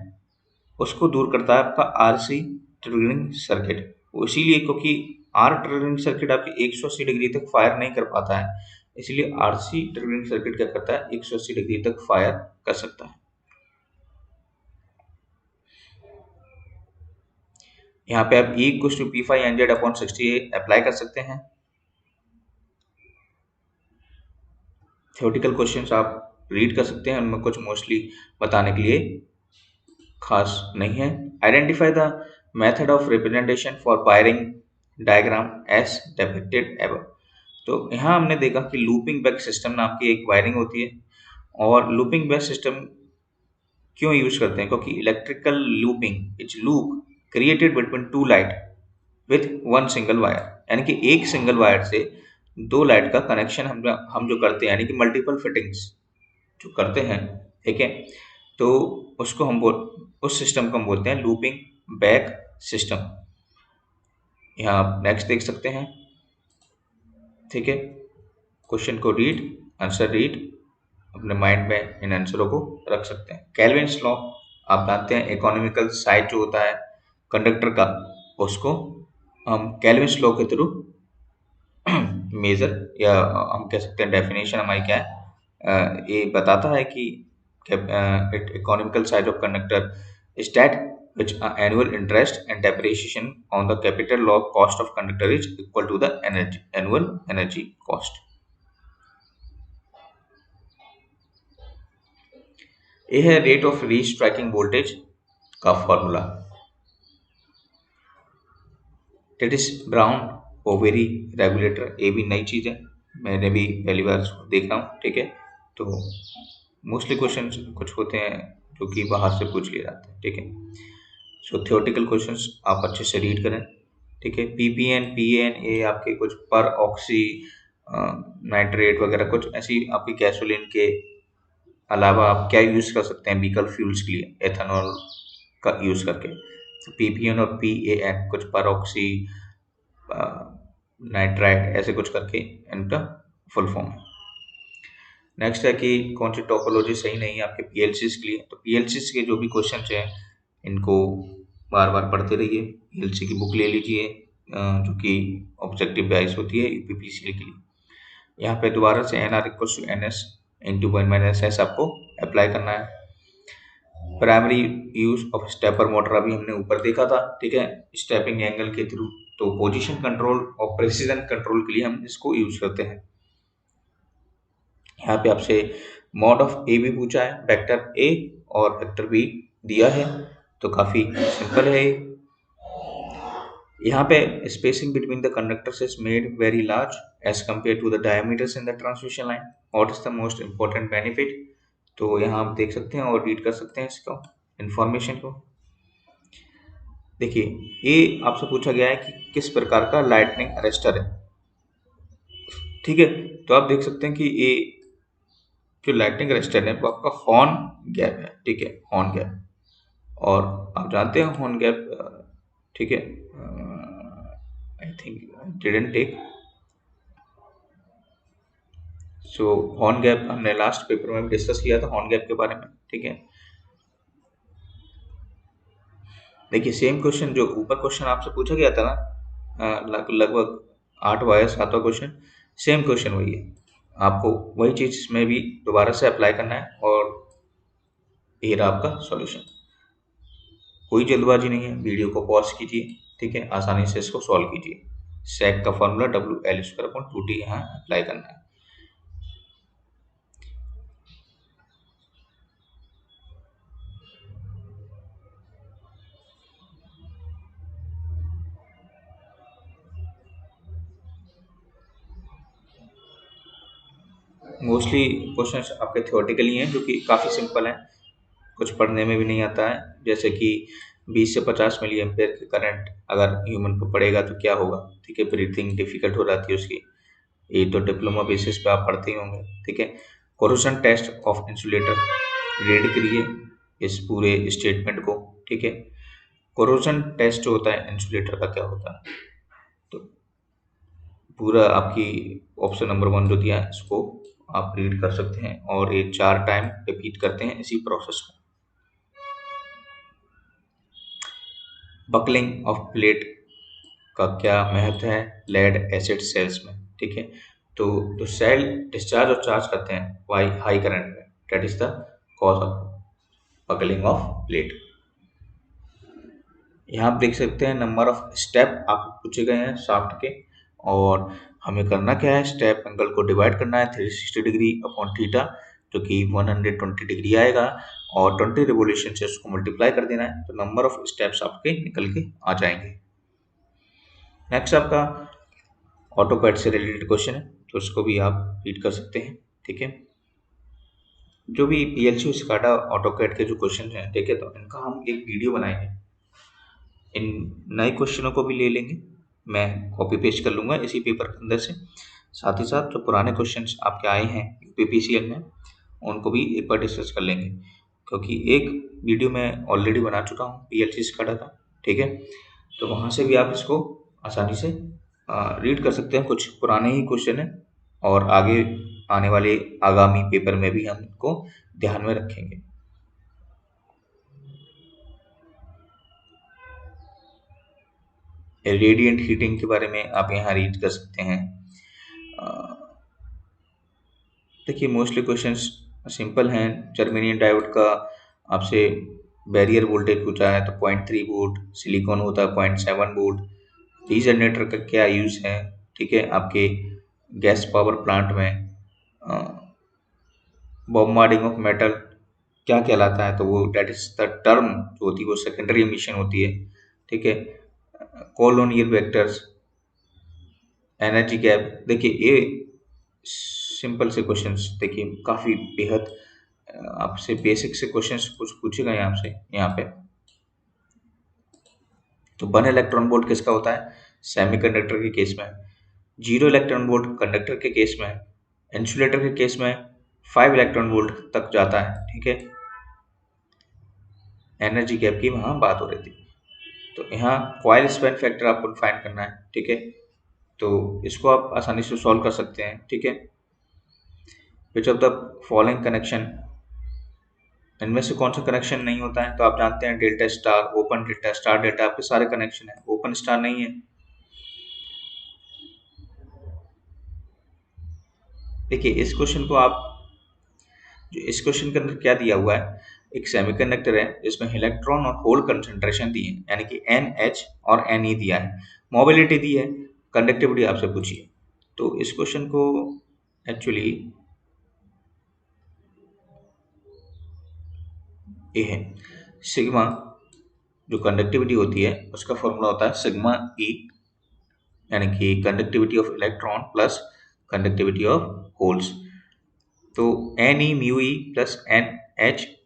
उसको दूर करता है आपका आरसी ट्रिगरिंग सर्किट। इसीलिए क्योंकि आर ट्रिगरिंग सर्किट आपकी 180 डिग्री तक फायर नहीं कर पाता है, इसलिए आरसी ट्रिगरिंग सर्किट क्या करता है 180 डिग्री तक फायर कर सकता है। यहाँ पे आप E=P500/60 अप्लाई कर सकते हैं। थ्योरेटिकल क्वेश्चंस आप रीड कर सकते हैं, उनमें कुछ मोस्टली बताने के लिए खास नहीं है। Identify the method of representation for wiring diagram as depicted above. तो यहाँ हमने देखा कि लूपिंग बैक सिस्टम नाम की एक वायरिंग होती है, और लूपिंग बैक सिस्टम क्यों यूज करते हैं, क्योंकि electrical looping is loop created between two light with one single wire, यानी कि एक सिंगल वायर से दो लाइट का कनेक्शन हम जो करते हैं, यानी कि मल्टीपल फिटिंग्स जो करते हैं, ठीक है, तो उसको उस सिस्टम को हम बोलते हैं लूपिंग बैक सिस्टम। यहाँ आप नेक्स्ट देख सकते हैं, ठीक है, क्वेश्चन को रीड, आंसर रीड, अपने माइंड में इन आंसरों को रख सकते हैं। कैल्विन्स लॉ आप जानते हैं, इकोनॉमिकल साइज जो होता है कंडक्टर का, उसको हम कैल्विन्स लॉ के थ्रू मेजर, या हम कह सकते हैं डेफिनेशन हमारी क्या है, ये बताता है कि economical size of conductor is that which annual interest and depreciation on the capital log cost of conductor is equal to the annual energy cost. ये है रेट ऑफ रीस्ट्राइकिंग वोल्टेज का formula, that is brown ovary regulator. ये भी नई चीज़ है, मैंने भी पहली बार देखा हूँ, ठीक है, तो मोस्टली क्वेश्चन कुछ होते हैं जो कि बाहर से पूछ लिए जाते हैं, ठीक है। सो थियोरेटिकल क्वेश्चंस आप अच्छे से रीड करें, ठीक है। पीपीएन पीएन ये आपके कुछ पर ऑक्सी नाइट्रेट वगैरह कुछ ऐसी आपकी गैसोलीन के अलावा आप क्या यूज़ कर सकते हैं व्हीकल फ्यूल्स के लिए, एथेनॉल का यूज़ करके। तो पीपीएन और पीएएन कुछ पर ऑक्सी नाइट्राइट ऐसे कुछ करके इनका फुल फॉर्म है। नेक्स्ट है कि कौन सी टोपोलॉजी सही नहीं है आपके पीएलसीज के लिए। तो पीएलसीज के जो भी क्वेश्चन हैं इनको बार बार पढ़ते रहिए, पीएलसी की बुक ले लीजिए जो कि ऑब्जेक्टिव बेस होती है यूपीपीसीएल के लिए। यहाँ पे दोबारा से NR=NS × 1 - S आपको अप्लाई करना है। Primary use of stepper motor अभी हमने ऊपर देखा था, ठीक है, स्टेपिंग एंगल के थ्रू। तो पोजीशन कंट्रोल और प्रिसीजन कंट्रोल के लिए हम इसको यूज करते हैं। यहाँ पे आपसे मॉड ऑफ ए भी पूछा है, वेक्टर ए और वेक्टर बी दिया है, तो काफी सिंपल है। यहाँ पे spacing between the conductors is made very large as compare to the diameters in the transmission line. What is the most important benefit, तो यहाँ आप देख सकते हैं और रीड कर सकते हैं इसको इंफॉर्मेशन को। देखिए ये आपसे पूछा गया है कि किस प्रकार का लाइटनिंग अरेस्टर है, ठीक है, तो आप देख सकते हैं कि ये जो लाइटनिंग अरेस्टर है वो आपका हॉर्न गैप है, ठीक है, हॉर्न गैप। और आप जानते हैं हॉर्न गैप, ठीक है, I think didn't take. So horn gap हमने लास्ट पेपर में डिस्कस किया था हॉर्न गैप के बारे में, ठीक है। देखिए सेम क्वेश्चन जो ऊपर क्वेश्चन आपसे पूछा गया था ना, लगभग 8वां या 7वां क्वेश्चन, सेम क्वेश्चन वही है। आपको वही चीज इसमें भी दोबारा से अप्लाई करना है, और ये रहा आपका सॉल्यूशन। कोई जल्दबाजी नहीं है, वीडियो को पॉज कीजिए, ठीक है, आसानी से इसको सॉल्व कीजिए। सेक का फॉर्मूला WL²/2T यहाँ अप्लाई करना है। मोस्टली क्वेश्चंस आपके थ्योरेटिकली हैं, जो कि काफ़ी सिंपल हैं, कुछ पढ़ने में भी नहीं आता है। जैसे कि 20 से 50 मिली एम्पेयर की करंट अगर ह्यूमन को पड़ेगा तो क्या होगा, ठीक है, ब्रीथिंग डिफिकल्ट हो जाती है उसकी। ये तो डिप्लोमा बेसिस पे आप पढ़ते ही होंगे, ठीक है। Corrosion test of insulator, read करिए इस पूरे स्टेटमेंट को, ठीक है। कोरोजन टेस्ट जो होता है इंसुलेटर का क्या होता है, तो पूरा आपकी ऑप्शन नंबर 1 जो दिया है इसको आप रीड कर सकते हैं, और ये 4 टाइम रिपीट करते हैं इसी प्रोसेस को। बकलिंग ऑफ प्लेट का क्या महत्व है लेड एसिड सेल्स में, ठीक है। तो जो सेल डिस्चार्ज और चार्ज करते हैं वाई हाई करंट में, that is the cause of buckling of plate. यहाँ आप देख सकते हैं नंबर ऑफ स्टेप आपको पूछे गए हैं शाफ्ट के, और हमें करना क्या है, स्टेप एंगल को डिवाइड करना है 360 डिग्री अपॉन थीटा, जो कि 120 डिग्री आएगा, और 20 रिवोल्यूशन से उसको मल्टीप्लाई कर देना है, तो नंबर ऑफ स्टेप्स आपके निकल के आ जाएंगे। नेक्स्ट आपका ऑटोकैड से रिलेटेड क्वेश्चन है, तो उसको भी आप रीड कर सकते हैं, ठीक है। जो भी PLC स्काडा ऑटोकैड के जो क्वेश्चन हैं, ठीक है, तो इनका हम एक वीडियो बनाएंगे। इन नए क्वेश्चनों को भी ले लेंगे, मैं कॉपी पेस्ट कर लूँगा इसी पेपर के अंदर से। साथ ही साथ जो पुराने क्वेश्चंस आपके आए हैं UPPCL में, उनको भी एक बार डिस्कस कर लेंगे, क्योंकि एक वीडियो मैं ऑलरेडी बना चुका हूँ PLC स्काडा का, ठीक है। तो वहाँ से भी आप इसको आसानी से रीड कर सकते हैं, कुछ पुराने ही क्वेश्चन हैं, और आगे आने वाले आगामी पेपर में भी हम इनको ध्यान में रखेंगे। रेडिएंट हीटिंग के बारे में आप यहाँ रीड कर सकते हैं। देखिए मोस्टली क्वेश्चंस सिंपल हैं। जर्मेनियम डायोड का आपसे बैरियर वोल्टेज पूछा है तो 0.3 वोल्ट, सिलिकॉन होता है 0.7 वोल्ट। रीजनरेटर का क्या यूज़ है, ठीक है, आपके गैस पावर प्लांट में। बॉम्बार्डिंग ऑफ मेटल क्या कहलाता है, तो वो डेट इज द टर्म जो होती है वो सेकेंडरी एमिशन होती है, ठीक है। कोलोनियल वेक्टर्स, एनर्जी गैप, देखिए ये सिंपल से क्वेश्चंस, देखिए काफ़ी बेहद आपसे बेसिक से क्वेश्चंस कुछ पूछे गए हैं आपसे यहाँ पे। तो 1 इलेक्ट्रॉन वोल्ट किसका होता है, सेमीकंडक्टर के केस में। 0 इलेक्ट्रॉन वोल्ट कंडक्टर के केस में। इंसुलेटर के केस में 5 इलेक्ट्रॉन वोल्ट तक जाता है, ठीक है। एनर्जी गैप की वहाँ बात हो रही थी। तो यहाँ कॉइल स्पैन फैक्टर आपको फाइंड करना है, ठीक है। तो इसको आप आसानी से सॉल्व कर सकते हैं, ठीक है। Which of the following connection, इनमें से कौन सा कनेक्शन नहीं होता है, तो आप जानते हैं delta star, open delta, star delta, आपके सारे कनेक्शन है, ओपन स्टार नहीं है। देखिए इस क्वेश्चन को आप, जो इस क्वेश्चन के अंदर क्या दिया हुआ है, एक सेमीकंडक्टर है जिसमें इलेक्ट्रॉन और होल कंसंट्रेशन दी है, यानी कि NH और Ne दिया है, मोबिलिटी दी है, कंडक्टिविटी आपसे पूछी है। तो इस क्वेश्चन को एक्चुअली ये है सिग्मा, जो कंडक्टिविटी होती है उसका फॉर्मूला होता है सिग्मा E, यानी कि conductivity of electron plus conductivity of holes. तो N E mu E plus NHE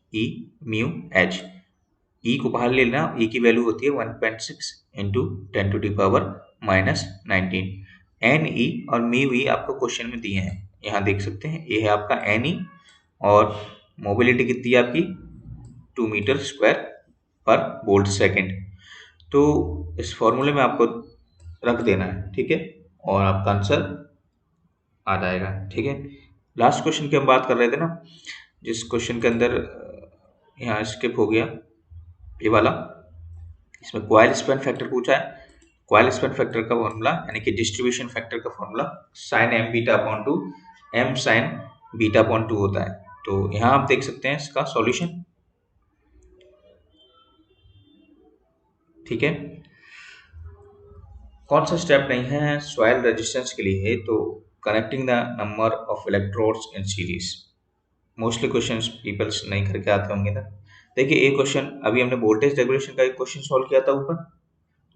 mu H, E को बाहर ले लेना, ई की वैल्यू होती है 1.6 इंटू 10⁻⁻19। एन ई और म्यू ई आपको क्वेश्चन में दिए हैं, यहाँ देख सकते हैं, ये है आपका एन ई और मोबिलिटी कितनी है आपकी 2 मीटर स्क्वायर पर वोल्ट सेकेंड। तो इस फॉर्मूले में आपको रख देना है, ठीक है, और आपका आंसर आ जाएगा, ठीक है। लास्ट क्वेश्चन की हम बात कर रहे थे ना, जिस क्वेश्चन के अंदर यहाँ स्किप हो गया ये वाला, इसमें कॉइल स्पैन फैक्टर पूछा है। कॉइल स्पैन फैक्टर का फॉर्मूला यानी कि डिस्ट्रीब्यूशन फैक्टर का formula sine M beta upon two M sine beta upon two होता है। तो यहाँ आप देख सकते हैं इसका सॉल्यूशन, ठीक है। कौन सा स्टेप नहीं है सॉइल रेजिस्टेंस के लिए है, तो connecting the number of electrodes in series. Mostly questions peoples नहीं करके आते होंगे ना। देखिए एक क्वेश्चन अभी हमने वोल्टेज रेगुलेशन का एक क्वेश्चन सॉल्व किया था ऊपर,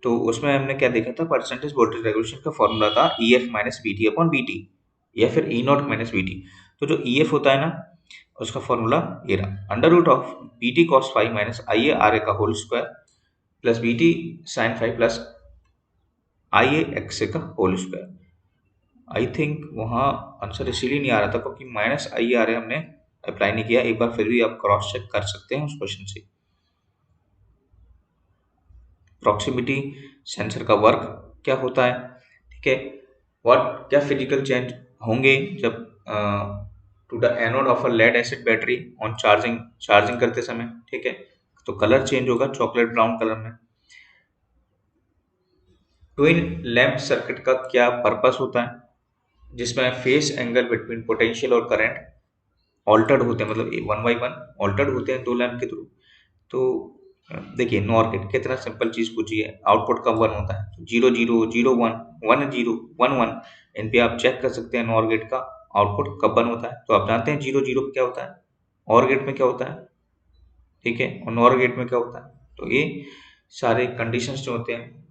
तो उसमें हमने क्या देखा था, परसेंटेज वोल्टेज रेगुलेशन का फॉर्मूला था E F minus B T upon B T, या फिर E not minus B T. तो जो ई एफ होता है ना, उसका फॉर्मूला ये रहा, under root of B T cos phi minus I A R A का whole square plus B T sin phi plus I A X A का होल स्क्वायर। आई थिंक वहाँ answer इसीलिए नहीं आ रहा था क्योंकि माइनस आई आ रहे हमने अप्लाई नहीं किया। एक बार फिर भी आप क्रॉस चेक कर सकते हैं उस क्वेश्चन से। प्रॉक्सिमिटी सेंसर का वर्क क्या होता है, ठीक है, व्हाट क्या फिजिकल चेंज होंगे जब to the anode of a lead acid battery on charging करते समय, ठीक है। तो कलर चेंज होगा चॉकलेट ब्राउन कलर में। ट्विन लैंप सर्किट का क्या पर्पस होता है, जिसमें फेस एंगल बिटवीन पोटेंशियल और करंट ऑल्टर्ड होते हैं, मतलब 1 बाई 1 ऑल्टर्ड होते हैं दो लैंप के थ्रू। तो देखिए नॉर गेट कितना सिंपल चीज पूछी है, आउटपुट का 1 होता है, 0 0 0 1 1 0 1 1, इन पे आप चेक कर सकते हैं नॉर गेट का आउटपुट कब 1 होता है। तो आप जानते हैं 0 0 पे क्या होता है, और गेट में क्या होता है, ठीक है, और नॉर गेट में क्या होता है। तो ये सारे कंडीशंस जो होते हैं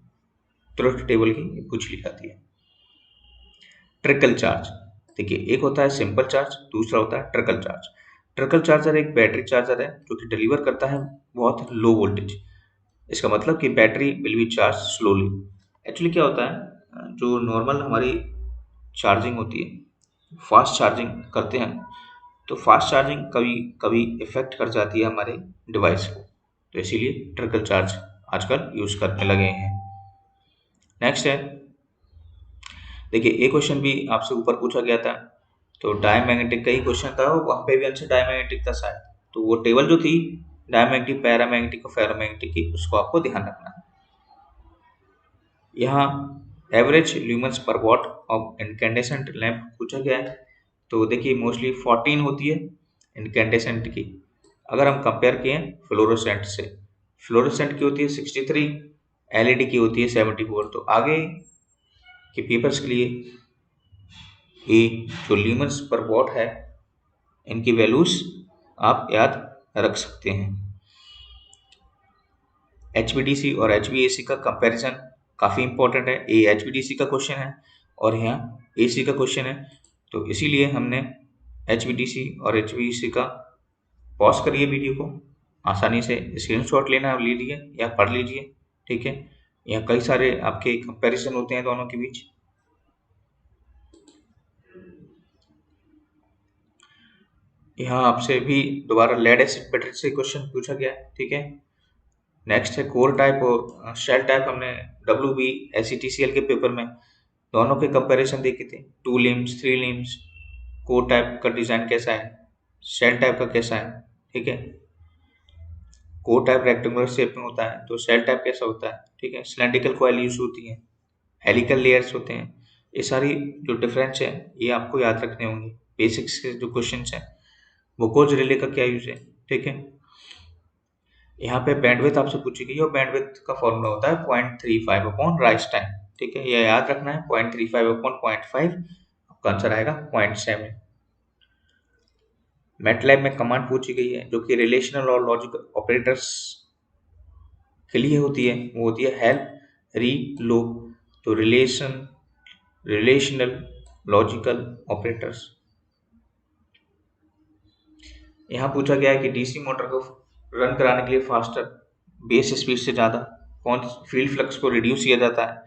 ट्रुथ टेबल की पूछ ली जाती है। ट्रिकल चार्ज, देखिए एक होता है सिंपल चार्ज, दूसरा होता है ट्रिकल चार्ज। ट्रिकल चार्जर एक बैटरी चार्जर है जो कि डिलीवर करता है बहुत लो वोल्टेज। इसका मतलब कि battery will be charge slowly. Actually क्या होता है, जो नॉर्मल हमारी चार्जिंग होती है, फास्ट चार्जिंग करते हैं, तो फास्ट चार्जिंग कभी कभी इफेक्ट कर जाती है हमारे डिवाइस को, तो इसीलिए ट्रिकल चार्ज आजकल यूज करने लगे हैं। नेक्स्ट है, देखिए एक क्वेश्चन भी आपसे ऊपर पूछा गया था, तो डायमैग्नेटिक का ही क्वेश्चन था, वहां पे भी आंसर डायमैग्नेटिक था शायद। तो वो टेबल जो थी डायमैग्नेटिक पैरामैग्नेटिक और फेरोमैग्नेटिक की, उसको आपको ध्यान रखना है। यहाँ average lumens per what of incandescent lamp पूछा गया है। तो देखिए मोस्टली 14 होती है इनकैंडेसेंट की, अगर हम कंपेयर किए फ्लोरोसेंट से, फ्लोरोसेंट की होती है 63, एलईडी की होती है 74। तो आगे के पेपर्स के लिए ये जो ल्यूमेंस पर वॉट है, इनकी वैल्यूज आप याद रख सकते हैं। HVDC और HVAC का कंपैरिजन काफ़ी इंपॉर्टेंट है। ये HVDC का क्वेश्चन है और यहाँ AC का क्वेश्चन है, तो इसीलिए हमने HVDC और HVAC का पॉज करिए वीडियो को, आसानी से स्क्रीनशॉट लेना ले लीजिए या पढ़ लीजिए, ठीक है। यहाँ कई सारे आपके कंपैरिजन होते हैं दोनों के बीच। यहाँ आपसे भी दोबारा लेड एसिड बैटरी से क्वेश्चन पूछा गया है, ठीक है। नेक्स्ट है कोर टाइप और शेल टाइप। हमने WBSETCL के पेपर में दोनों के कंपैरिजन देखे थे, 2 लिम्स 3 लिम्स, कोर टाइप का डिजाइन कैसा है, शेल टाइप का कैसा है, ठीक है। कोर टाइप रेक्टेंगुलर शेप में होता है, तो शेल टाइप कैसा होता है, ठीक है। सिलेंड्रिकल कॉइल यूज होती है, हेलिकल लेयर्स होते हैं। ये सारी जो डिफरेंस है ये आपको याद रखने होंगे। बेसिक्स के जो क्वेश्चन है, वोकोज रिले का क्या यूज है, ठीक है। यहाँ पे बैंडविड्थ आपसे पूछी गई और बैंडविड्थ का फॉर्मूला होता है 0.35 अपॉन राइज टाइम, ठीक है। ये याद रखना है 0.35 अपॉन 0.5, आपका आंसर आएगा 0.7। मैटलैब में कमांड पूछी गई है जो कि रिलेशनल और लॉजिकल ऑपरेटर्स के लिए होती है, वो होती है हेल्प री लो। तो रिलेशनल लॉजिकल ऑपरेटर्स। यहाँ पूछा गया है कि डीसी मोटर को रन कराने के लिए फास्टर बेस स्पीड से ज़्यादा कौन फील्ड फ्लक्स को रिड्यूस किया जाता है,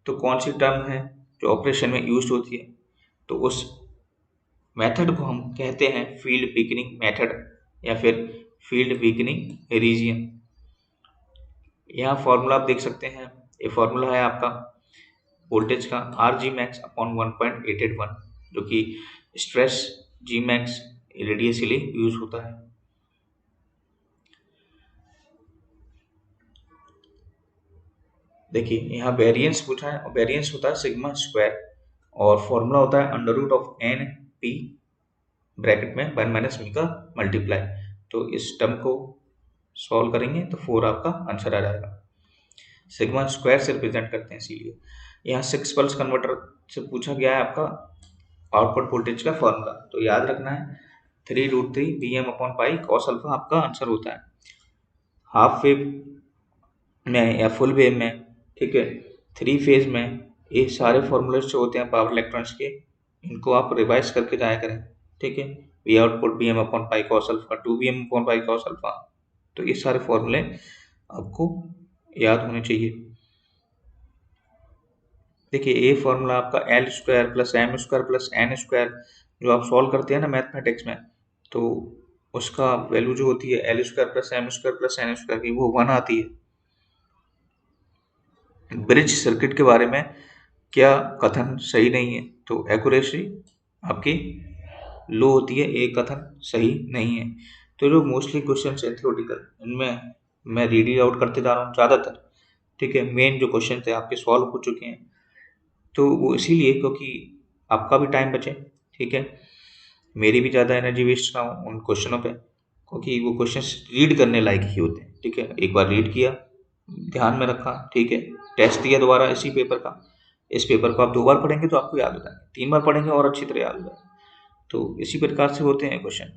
तो कौन सी टर्म है जो ऑपरेशन में यूज होती है। तो उस मेथड को हम कहते हैं फील्ड वीकनिंग मेथड या फिर फील्ड वीकनिंग रीजियन। यहाँ फॉर्मूला आप देख सकते हैं, ये फॉर्मूला है आपका वोल्टेज का आर जी मैक्स अपॉन 1.881, जो कि स्ट्रेस जी मैक्स रेडियस के लिए यूज होता है। देखिए यहाँ वेरिएंस पूछा है, वेरिएंस होता है सिग्मा स्क्वायर और फॉर्मूला होता है under root of N P bracket में 1 माइनस मी का मल्टीप्लाई। तो इस टर्म को सॉल्व करेंगे तो 4 आपका आंसर आ जाएगा। सिग्मा स्क्वायर से रिप्रेजेंट करते हैं, इसीलिए यहाँ 6 पल्स कन्वर्टर से पूछा गया है आपका आउटपुट वोल्टेज का फॉर्मूला। तो याद रखना है 3√3 Vm upon pi cos alpha आपका आंसर होता है। हाफ वेव में या फुल वेव में, ठीक है, 3 फेज में ये सारे फॉर्मूले जो होते हैं पावर इलेक्ट्रॉनिक्स के, इनको आप रिवाइज करके जाया करें, ठीक है। V output B M upon pi cos alpha, 2Vm upon pi cos alpha, तो ये सारे फॉर्मूले आपको याद होने चाहिए। देखिए ये फॉर्मूला आपका L square plus M square plus N square जो आप सॉल्व करते हैं ना मैथमेटिक्स में, तो उसका वैल्यू जो होती है L square plus M square plus N square की, वो 1 आती है। ब्रिज सर्किट के बारे में क्या कथन सही नहीं है, तो एक्यूरेसी आपकी लो होती है, ये कथन सही नहीं है। तो जो मोस्टली क्वेश्चन है थ्योरेटिकल, इनमें मैं रीड आउट करते जा रहा हूँ ज़्यादातर, ठीक है। मेन जो क्वेश्चन थे आपके सॉल्व हो चुके हैं, तो वो इसीलिए क्योंकि आपका भी टाइम बचे, ठीक है, मेरी भी ज़्यादा एनर्जी वेस्ट ना हो उन क्वेश्चनों पे, क्योंकि वो क्वेश्चन रीड करने लायक ही होते हैं, ठीक है। एक बार रीड किया, ध्यान में रखा, ठीक है, टेस्ट दिया दोबारा इसी पेपर का, इस पेपर को आप 2 बार पढ़ेंगे तो आपको याद हो जाएगा, 3 बार पढ़ेंगे और अच्छी तरह याद हो जाएगा। तो इसी प्रकार से होते हैं क्वेश्चन।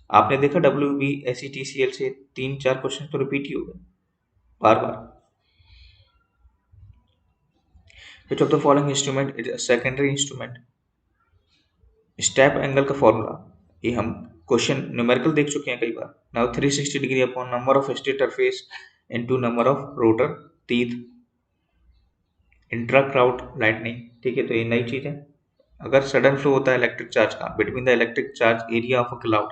आपने देखा WBSETCL से 3-4 क्वेश्चन तो रिपीट ही हो गए बार बार। Which of the following instrument is a secondary instrument? Step angle का फॉर्मूला, ये हम क्वेश्चन न्यूमेरिकल देख चुके हैं कई बार। Now 360 degree upon number of stator phase into number of rotor teeth intra crowd lightning, ठीक है, तो ये नई चीज है। अगर सडन फ्लो होता है इलेक्ट्रिक चार्ज का between the electric charge area of a cloud,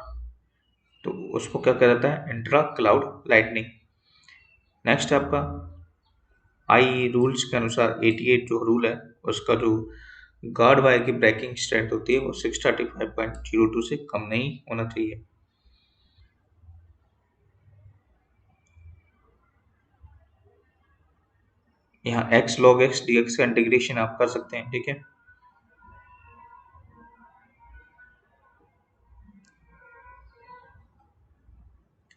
तो उसको क्या कहता है, इंट्रा क्लाउड लाइटनिंग। नेक्स्ट आपका आई रूल्स के अनुसार 88 जो रूल है, उसका जो गार्ड वायर की ब्रेकिंग स्ट्रेंथ होती है वो 635.02 से कम नहीं होना चाहिए। यहाँ x log x dx का इंटीग्रेशन आप कर सकते हैं, ठीक है।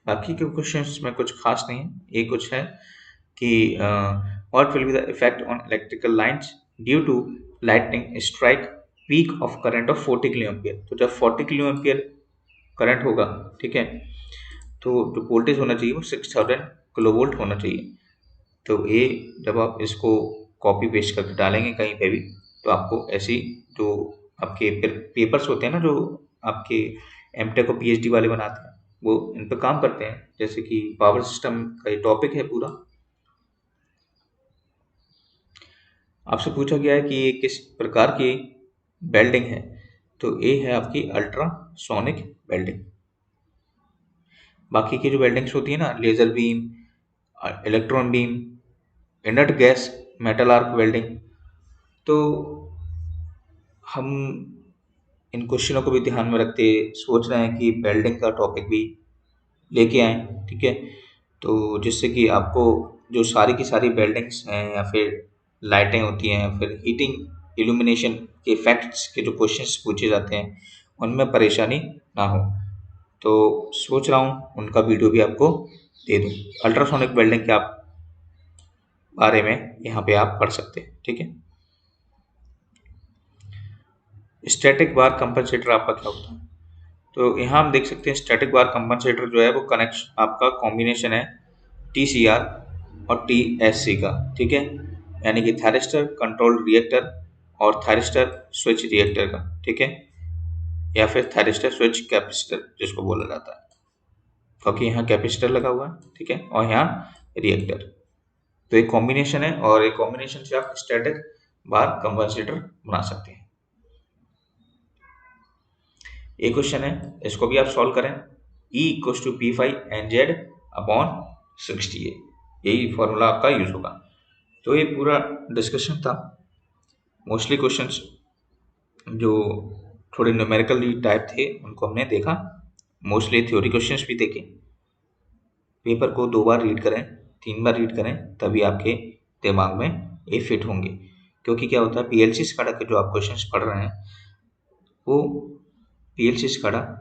बाकी के क्वेश्चंस में कुछ खास नहीं है, ये कुछ है कि what will be the effect on electrical lines due to lightning strike peak of current of 40 kilo ampere. तो जब 40 किलो एम्पियर करंट होगा, ठीक है, तो जो वोल्टेज होना चाहिए वो 6000 किलो वोल्ट होना चाहिए। तो ये जब आप इसको कॉपी पेस्ट करके डालेंगे कहीं पे भी, तो आपको ऐसी जो आपके पेपर्स होते हैं ना, जो आपके एमटेक और पीएचडी वाले बनाते हैं, वो इन पर काम करते हैं, जैसे कि पावर सिस्टम का ये टॉपिक है पूरा। आपसे पूछा गया है कि ये किस प्रकार की वेल्डिंग है, तो ये है आपकी अल्ट्रासोनिक वेल्डिंग। बाकी की जो वेल्डिंग्स होती है ना, laser beam, electron beam, inert gas metal arc welding, तो हम इन क्वेश्चनों को भी ध्यान में रखते सोच रहे हैं कि वेल्डिंग का टॉपिक भी लेके आए, ठीक है। तो जिससे कि आपको जो सारी की सारी वेल्डिंग्स हैं या फिर लाइटें होती हैं या फिर हीटिंग इल्यूमिनेशन के इफेक्ट्स के जो क्वेश्चंस पूछे जाते हैं, उनमें परेशानी ना हो, तो सोच रहा हूँ उनका वीडियो भी आपको दे दूँ। अल्ट्रासोनिक वेल्डिंग के आप बारे में यहाँ पे आप पढ़ सकते हैं, ठीक है। स्टैटिक बार कंपनसेटर आपका क्या होता है, तो यहाँ हम देख सकते हैं स्टैटिक बार कंपनसेटर जो है वो कनेक्शन आपका कॉम्बिनेशन है TCR और TSC का, ठीक है, यानी कि थायरिस्टर कंट्रोल रिएक्टर और थायरिस्टर स्विच रिएक्टर का, ठीक है, या फिर थायरिस्टर स्विच कैपेसिटर जिसको बोला जाता है, क्योंकि यहाँ कैपेसिटर लगा हुआ है, ठीक है, और यहाँ रिएक्टर। तो एक कॉम्बिनेशन है और एक कॉम्बिनेशन से आप स्टैटिक बार कंपनसेटर बना सकते हैं। एक क्वेश्चन है, इसको भी आप सॉल्व करें। E equals to P5 NZ/68, यही फॉर्मूला आपका यूज होगा। तो ये पूरा डिस्कशन था। मोस्टली क्वेश्चंस जो थोड़े न्यूमेरिकल टाइप थे उनको हमने देखा, मोस्टली थ्योरी क्वेश्चंस भी देखे। पेपर को 2 बार रीड करें, 3 बार रीड करें, तभी आपके दिमाग में ये फिट होंगे। क्योंकि क्या होता है, पीएलसी स्काडा के जो आप क्वेश्चंस पढ़ रहे हैं, वो पीएलसी स्काडा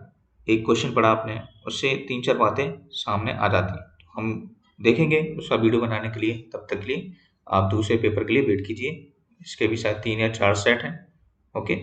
एक क्वेश्चन पढ़ा आपने, उससे 3-4 बातें सामने आ जाती हैं। हम देखेंगे उसका वीडियो बनाने के लिए, तब तक के लिए आप दूसरे पेपर के लिए वेट कीजिए। इसके भी शायद 3 या 4 सेट हैं। ओके।